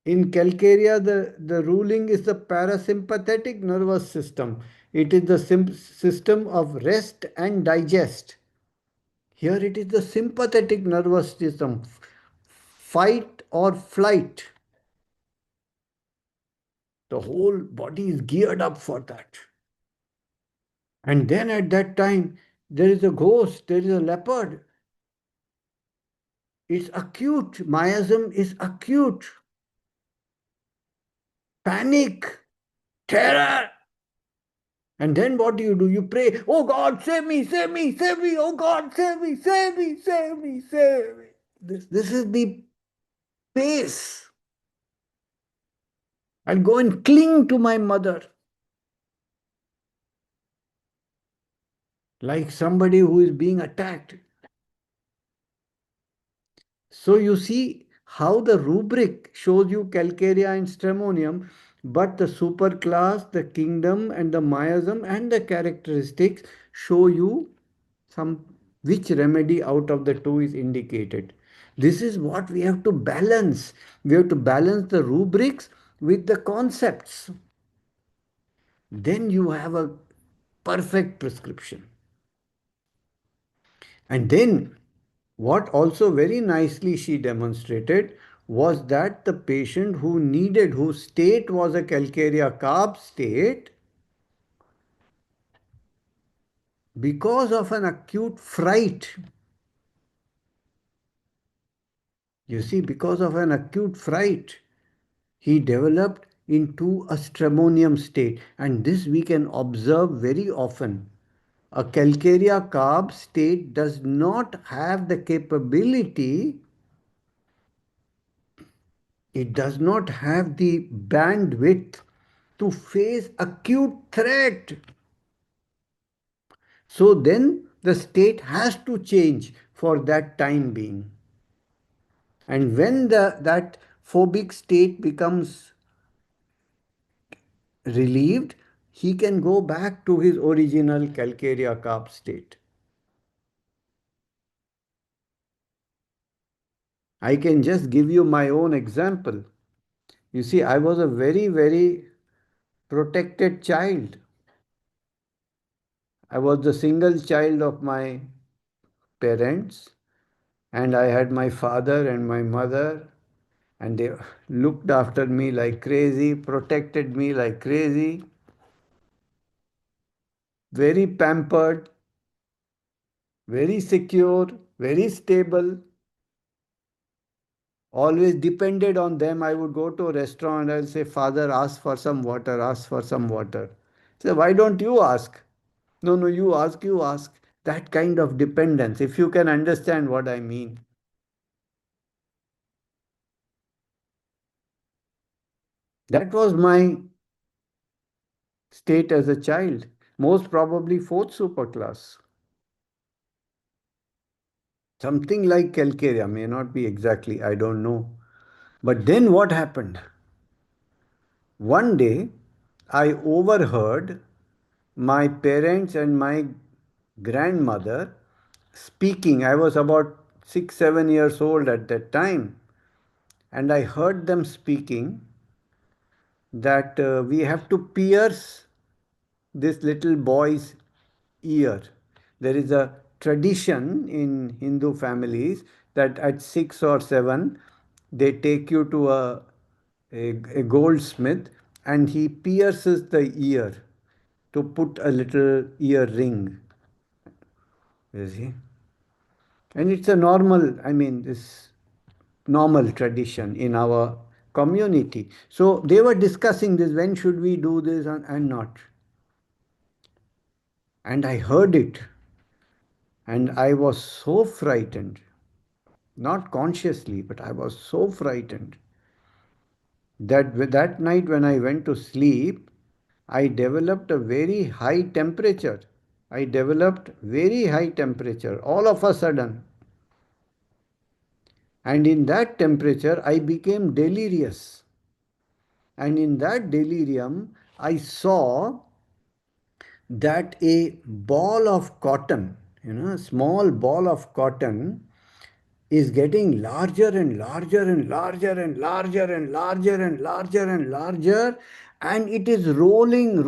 In 𝗾𝗃𝗃, the ruling is the parasympathetic nervous system. It is the system of rest and digest. Here it is the sympathetic nervous system, fight or flight. The whole body is geared up for that. And then at that time, there is a ghost, there is a leopard. It's acute. Miasm is acute. Panic, terror. And then what do? You pray, oh God, save me, save me, save me, oh God, save me, save me, save me, save me. This is the pace. I'll go and cling to my mother. Like somebody who is being attacked. So you see how the rubric shows you 𝗾𝗃𝗃 and stramonium, but the superclass, the kingdom, and the miasm and the characteristics show you which remedy out of the two is indicated. This is what we have to balance. We have to balance the rubrics with the concepts. Then you have a perfect prescription. And then what also very nicely she demonstrated was that the patient whose state was a 𝗾𝗃𝗃𝗃 state, because of an acute fright, because of an acute fright, he developed into a stramonium state. And this we can observe very often. A 𝗾𝗃𝗃𝗃 state does not have the capability It does not have the bandwidth to face acute threat. So then the state has to change for that time being. And when that phobic state becomes relieved, he can go back to his original 𝗾𝗂𝗃𝗃 state. I can just give you my own example. You see, I was a very, very protected child. I was the single child of my parents, and I had my father and my mother, and they looked after me like crazy, protected me like crazy, very pampered, very secure, very stable. Always depended on them. I would go to a restaurant and I'll say, Father, ask for some water, ask for some water. Say, why don't you ask? No, no, you ask, you ask. That kind of dependence, if you can understand what I mean. That was my state as a child, most probably fourth super class. Something like 𝗾𝗃𝗃𝗃, may not be exactly, I don't know. But then what happened? One day, I overheard my parents and my grandmother speaking. I was about 6, 7 years old at that time. And I heard them speaking that we have to pierce this little boy's ear. There is a tradition in Hindu families that at 6 or 7, they take you to a goldsmith and he pierces the ear to put a little ear ring. You see? And it's a normal, I mean, this normal tradition in our community. So they were discussing this, when should we do this and not. And I heard it. And I was so frightened, not consciously, but I was so frightened that night when I went to sleep, I developed a very high temperature. I developed very high temperature all of a sudden. And in that temperature, I became delirious. And in that delirium, I saw that a ball of cotton, a small ball of cotton, is getting larger and larger and larger and larger and larger and larger and larger, and it is rolling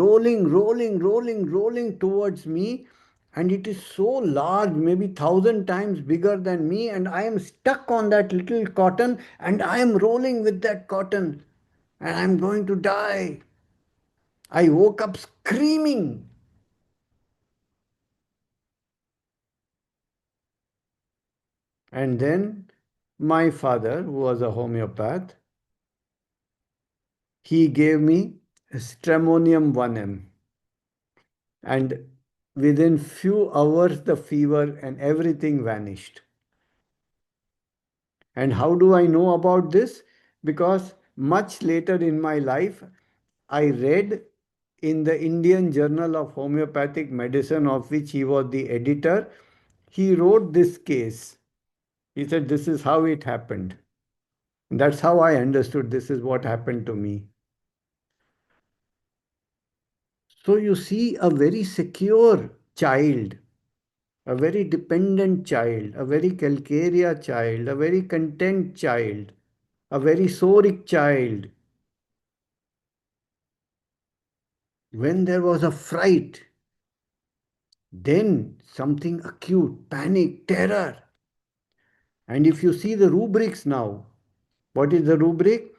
towards me, and it is so large, maybe 1,000 times bigger than me, and I am stuck on that little cotton, and I am rolling with that cotton, and I am going to die. I woke up screaming. And then my father, who was a homeopath, he gave me stramonium 1 m. And within few hours, the fever and everything vanished. And how do I know about this? Because much later in my life, I read in the Indian Journal of Homeopathic Medicine, of which he was the editor, he wrote this case. He said, this is how it happened. That's how I understood this is what happened to me. So you see a very secure child, a very dependent child, a very calcarea child, a very content child, a very soric child. When there was a fright, then something acute, panic, terror. And if you see the rubrics now, what is the rubric?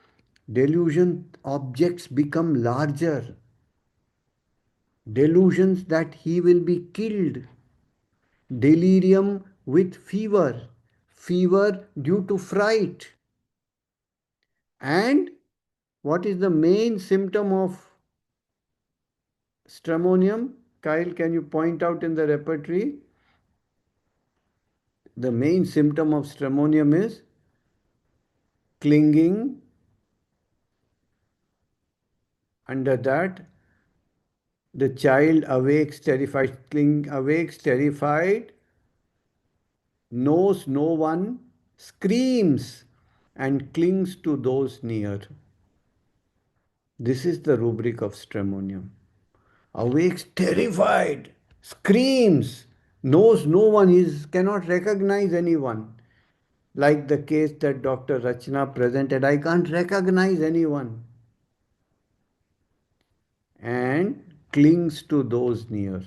Delusion objects become larger. Delusions that he will be killed. Delirium with fever. Fever due to fright. And what is the main symptom of stramonium? Kyle, can you point out in the repertory? The main symptom of stramonium is clinging, Under that, the child awakes terrified, awakes terrified, knows no one, screams, and clings to those near. This is the rubric of stramonium. Awakes terrified, screams, knows no one, cannot recognize anyone. Like the case that Dr. Rachana presented, I can't recognize anyone. And clings to those near.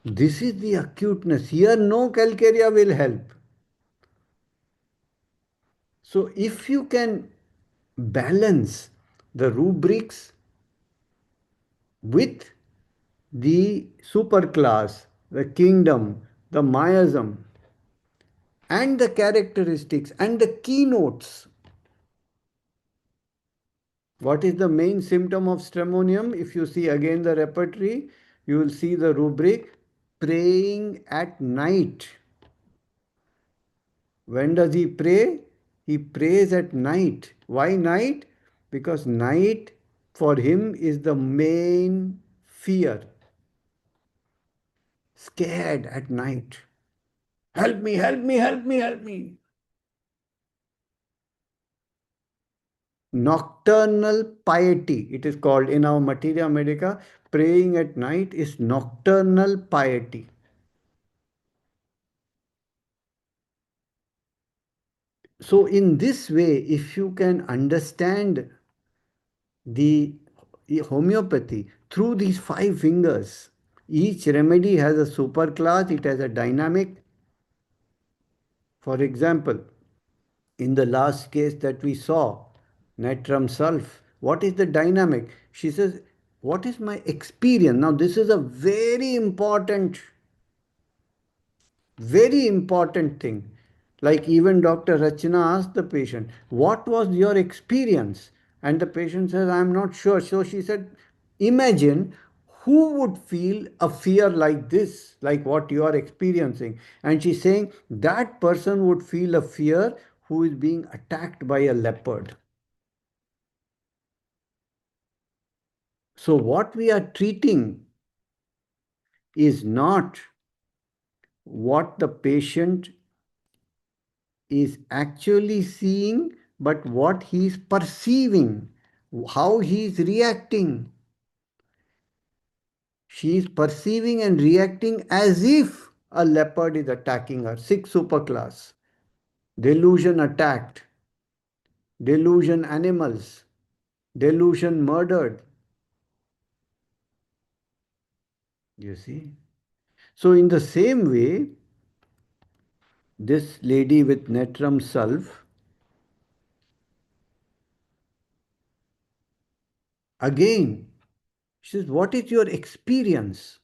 This is the acuteness. Here, no calcarea will help. So, if you can balance the rubrics with the superclass, the kingdom, the miasm, and the characteristics and the keynotes. What is the main symptom of stramonium? If you see again the repertory, you will see the rubric praying at night. When does he pray? He prays at night. Why night? Because night for him is the main fear. Scared at night. Help me, help me, help me, help me. Nocturnal piety, it is called in our Materia Medica. Praying at night is nocturnal piety. So, in this way, if you can understand the homeopathy through these 5 fingers, each remedy has a superclass, it has a dynamic. For example, in the last case that we saw, natrum sulph, what is the dynamic? She says, what is my experience? Now, this is a very important thing. Like even Dr. Rachana asked the patient, what was your experience? And the patient says, I'm not sure. So she said, imagine who would feel a fear like this, like what you are experiencing. And she's saying that person would feel a fear who is being attacked by a leopard. So what we are treating is not what the patient is actually seeing, but what he is perceiving, how he is reacting. She is perceiving and reacting as if a leopard is attacking her. 6 superclass. Delusion attacked. Delusion animals. Delusion murdered. You see? So, in the same way, this lady with natrum sulph, again, she says, what is your experience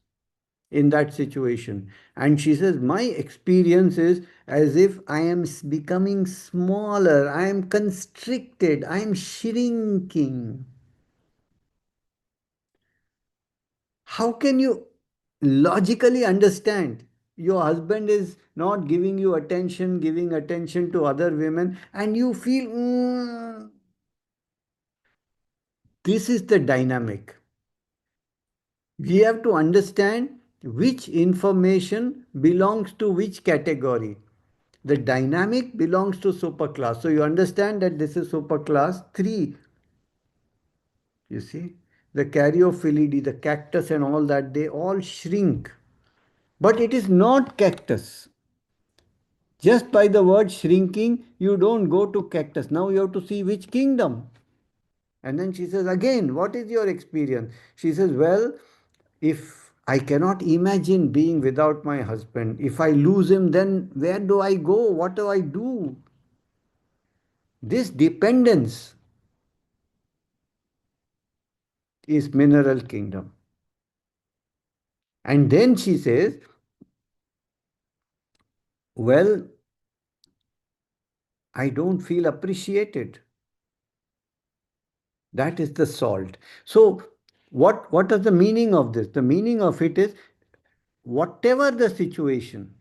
in that situation? And she says, my experience is as if I am becoming smaller, I am constricted, I am shrinking. How can you logically understand? Your husband is not giving you attention, giving attention to other women, and you feel, this is the dynamic. We have to understand which information belongs to which category. The dynamic belongs to superclass. So you understand that this is superclass 3. You see, the Caryophyllae, the cactus and all that, they all shrink. But it is not cactus. Just by the word shrinking, you don't go to cactus. Now you have to see which kingdom. And then she says, again, what is your experience? She says, well, if I cannot imagine being without my husband, if I lose him, then where do I go? What do I do? This dependence is mineral kingdom. And then she says, well, I don't feel appreciated. That is the salt. So what is the meaning of this? The meaning of it is, whatever the situation,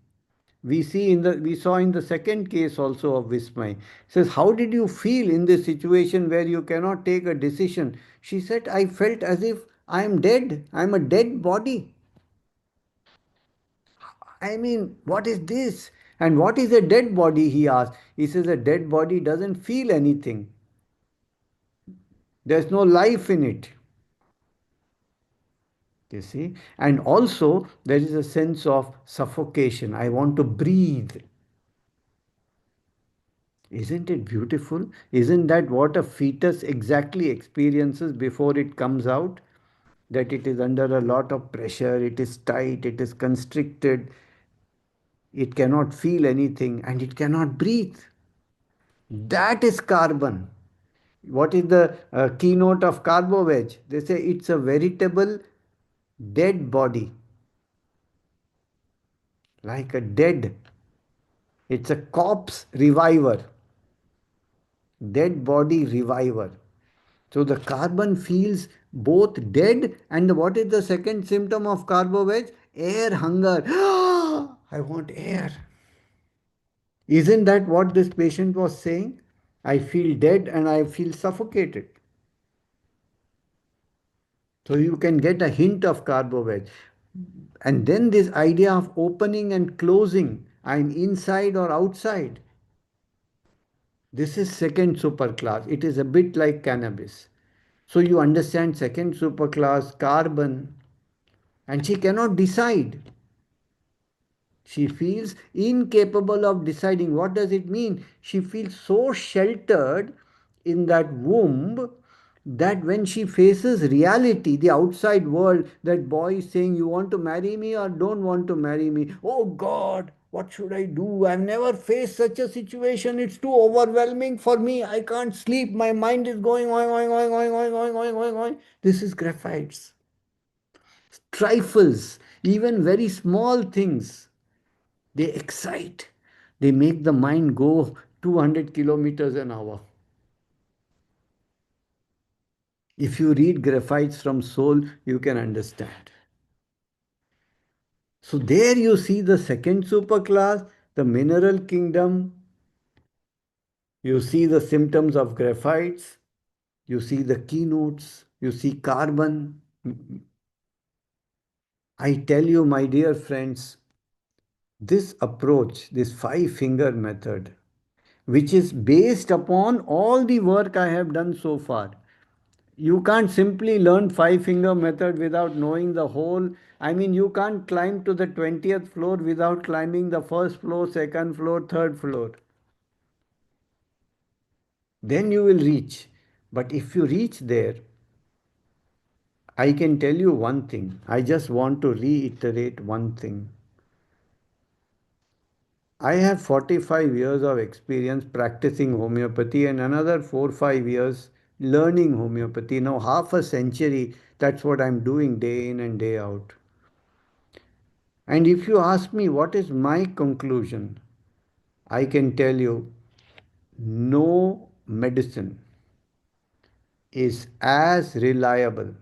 We saw in the second case also of Vismay. Says, how did you feel in this situation where you cannot take a decision? She said, I felt as if I am dead. I am a dead body. I mean, what is this? And what is a dead body? He asked. He says, a dead body doesn't feel anything. There's no life in it. You see? And also, there is a sense of suffocation. I want to breathe. Isn't it beautiful? Isn't that what a fetus exactly experiences before it comes out? That it is under a lot of pressure, it is tight, it is constricted, it cannot feel anything, and it cannot breathe. That is carbon. What is the keynote of 𝗾𝗲𝗿𝗀𝗀? They say it's a veritable dead body, like a dead. It's a corpse reviver, dead body reviver. So the carbon feels both dead, and what is the second symptom of 𝗾𝗲𝗿𝗀? Air hunger. I want air. Isn't that what this patient was saying? I feel dead and I feel suffocated. So you can get a hint of 𝗾𝗲𝗿𝗀. And then this idea of opening and closing, I'm inside or outside. This is second superclass. It is a bit like cannabis. So you understand second superclass, carbon, and she cannot decide. She feels incapable of deciding. What does it mean? She feels so sheltered in that womb that when she faces reality, the outside world, that boy is saying, you want to marry me or don't want to marry me? Oh God, what should I do? I've never faced such a situation. It's too overwhelming for me. I can't sleep. My mind is going, oing, oing, oing, oing, oing, oing, oing, oing, oing. This is graphites. Trifles, even very small things, they excite. They make the mind go 200 kilometers an hour. If you read Graphites from Soul, you can understand. So there you see the second superclass, the mineral kingdom. You see the symptoms of graphites. You see the keynotes. You see carbon. I tell you, my dear friends, this approach, this five-finger method, which is based upon all the work I have done so far. You can't simply learn five-finger method without knowing the whole. I mean, you can't climb to the 20th floor without climbing the first floor, second floor, third floor. Then you will reach. But if you reach there, I can tell you one thing. I just want to reiterate one thing. I have 45 years of experience practicing homeopathy and another 4-5 years learning homeopathy. Now, half a century, that's what I'm doing day in and day out. And if you ask me what is my conclusion, I can tell you no medicine is as reliable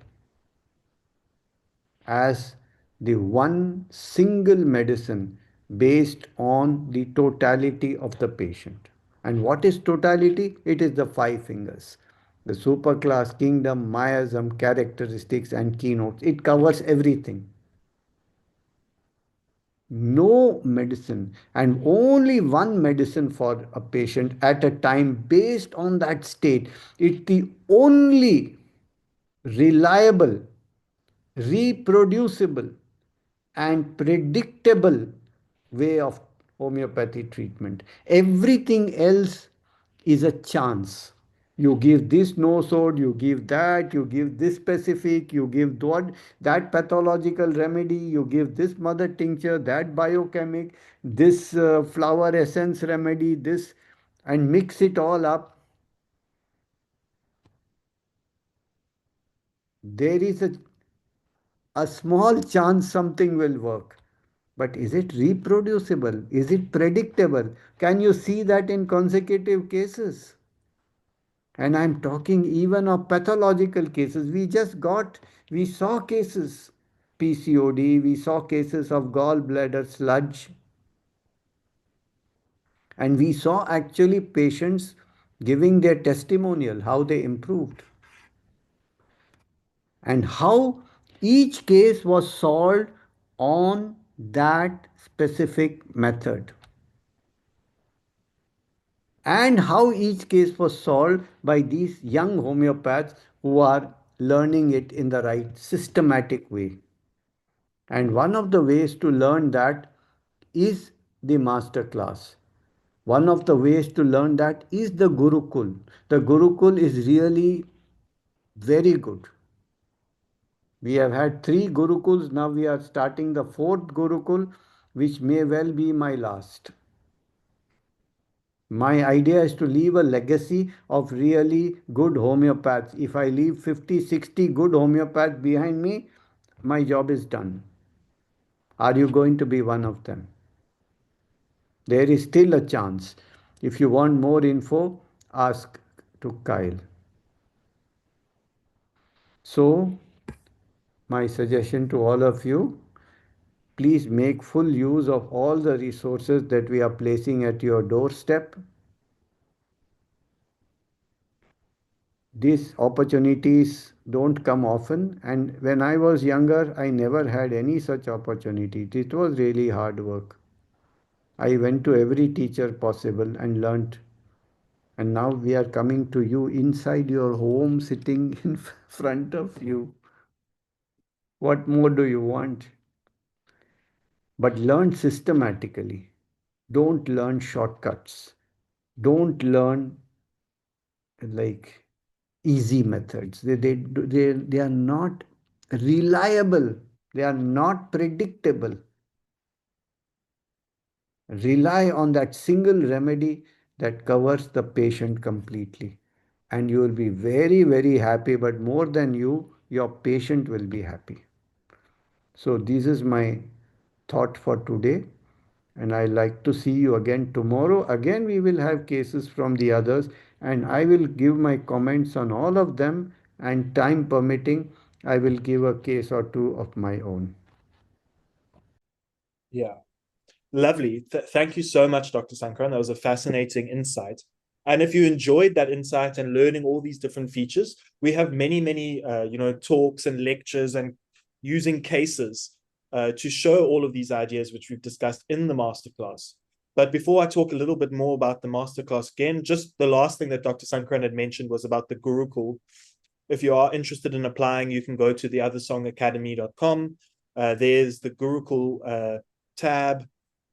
as the one single medicine based on the totality of the patient. And what is totality? It is the five fingers. The superclass, kingdom, miasm, characteristics, and keynotes. It covers everything. No medicine and only one medicine for a patient at a time based on that state. It's the only reliable, reproducible, and predictable way of homeopathy treatment. Everything else is a chance. You give this nosode, you give that, you give this specific, you give that pathological remedy, you give this mother tincture, that biochemic, this flower essence remedy, this, and mix it all up. There is a small chance something will work. But is it reproducible? Is it predictable? Can you see that in consecutive cases? And I'm talking even of pathological cases. We saw cases, PCOD, we saw cases of gallbladder sludge. And we saw actually patients giving their testimonial, how they improved, and how each case was solved on that specific method, and how each case was solved by these young homeopaths who are learning it in the right systematic way. And one of the ways to learn that is the master class. One of the ways to learn that is the Gurukul. The Gurukul is really very good. We have had 3 Gurukuls, now we are starting the 4th Gurukul, which may well be my last. My idea is to leave a legacy of really good homeopaths. If I leave 50, 60 good homeopaths behind me, my job is done. Are you going to be one of them? There is still a chance. If you want more info, ask to Kyle. So, my suggestion to all of you, please make full use of all the resources that we are placing at your doorstep. These opportunities don't come often, and when I was younger, I never had any such opportunity. It was really hard work. I went to every teacher possible and learnt. And now we are coming to you inside your home, sitting in front of you. What more do you want? But learn systematically. Don't learn shortcuts. Don't learn like easy methods. They are not reliable. They are not predictable. Rely on that single remedy that covers the patient completely. And you will be very, very happy. But more than you, your patient will be happy. So this is my thought for today. And I like to see you again tomorrow. Again, we will have cases from the others, and I will give my comments on all of them. And time permitting, I will give a case or two of my own. Yeah. Lovely. Thank you so much, Dr. Sankaran. That was a fascinating insight. And if you enjoyed that insight and learning all these different features, we have many, talks and lectures and using cases to show all of these ideas, which we've discussed in the masterclass. But before I talk a little bit more about the masterclass again, just the last thing that Dr. Sankaran had mentioned was about the Gurukul. If you are interested in applying, you can go to theothersongacademy.com. There's the Gurukul tab.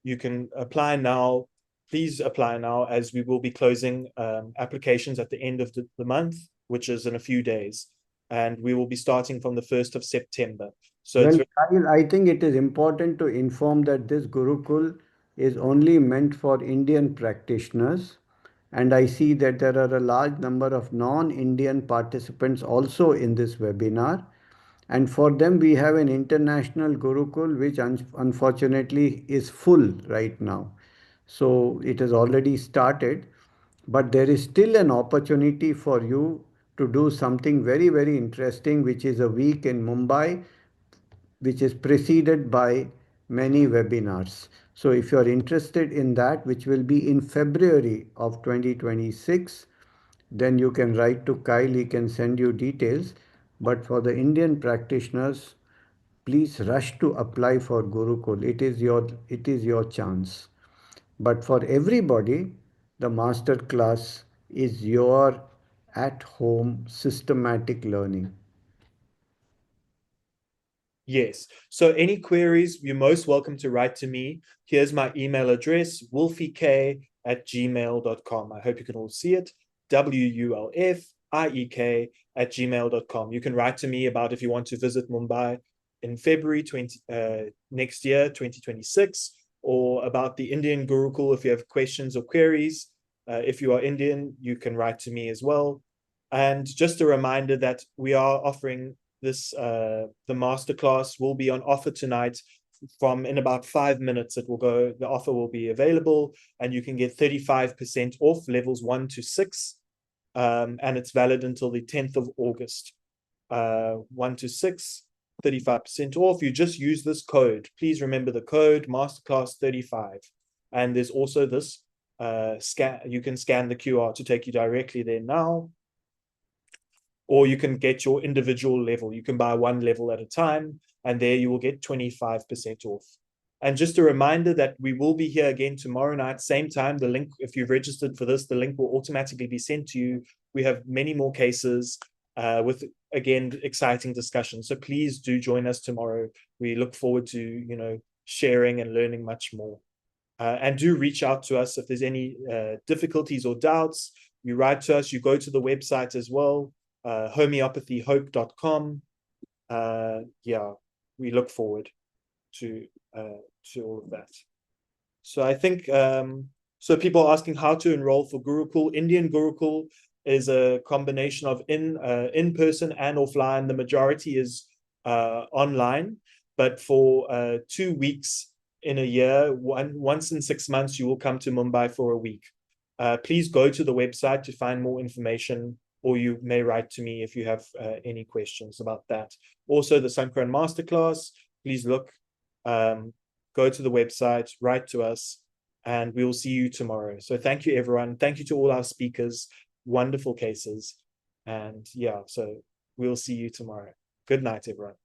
You can apply now. Please apply now, as we will be closing applications at the end of the month, which is in a few days. And we will be starting from the 1st of September. So well, Kyle, I think it is important to inform that this Gurukul is only meant for Indian practitioners. And I see that there are a large number of non-Indian participants also in this webinar. And for them, we have an international Gurukul, which unfortunately is full right now. So it has already started, but there is still an opportunity for you to do something very, very interesting, which is a week in Mumbai, which is preceded by many webinars. So if you are interested in that, which will be in February of 2026, then you can write to Kyle, he can send you details. But for the Indian practitioners, please rush to apply for Gurukul. It is your chance. But for everybody, the master class is your at home systematic learning. yes. So any queries, you're most welcome to write to me. Here's my email address, wolfiek@gmail.com. I hope you can all see it. WULFIEK@gmail.com. You can write to me about if you want to visit Mumbai in February next year, 2026, or about the Indian Gurukul if you have questions or queries. If you are Indian, you can write to me as well. And just a reminder that we are offering this, the masterclass will be on offer tonight. From in about 5 minutes, the offer will be available, and you can get 35% off levels 1 to 6. And it's valid until the 10th of August. 1 to 6, 35% off. You just use this code. Please remember the code, Masterclass 35. And there's also this you can scan the QR to take you directly there now, or you can get your individual level. You can buy one level at a time, and there you will get 25% off. And just a reminder that we will be here again tomorrow night, same time. The link, if you've registered for this, the link will automatically be sent to you. We have many more cases with, again, exciting discussions. So please do join us tomorrow. We look forward to, sharing and learning much more. And do reach out to us if there's any difficulties or doubts. You write to us, you go to the website as well, homeopathy.hope.com. Yeah, we look forward to all of that. So I think, so people are asking how to enroll for Gurukul. Indian Gurukul is a combination of in-person and offline. The majority is online, but for 2 weeks in a year, once in 6 months, you will come to Mumbai for a week. Please go to the website to find more information, or you may write to me if you have any questions about that. Also, the Sankaran Masterclass, please look, go to the website, write to us, and we will see you tomorrow. So thank you, everyone. Thank you to all our speakers. Wonderful cases. And yeah, so we'll see you tomorrow. Good night, everyone.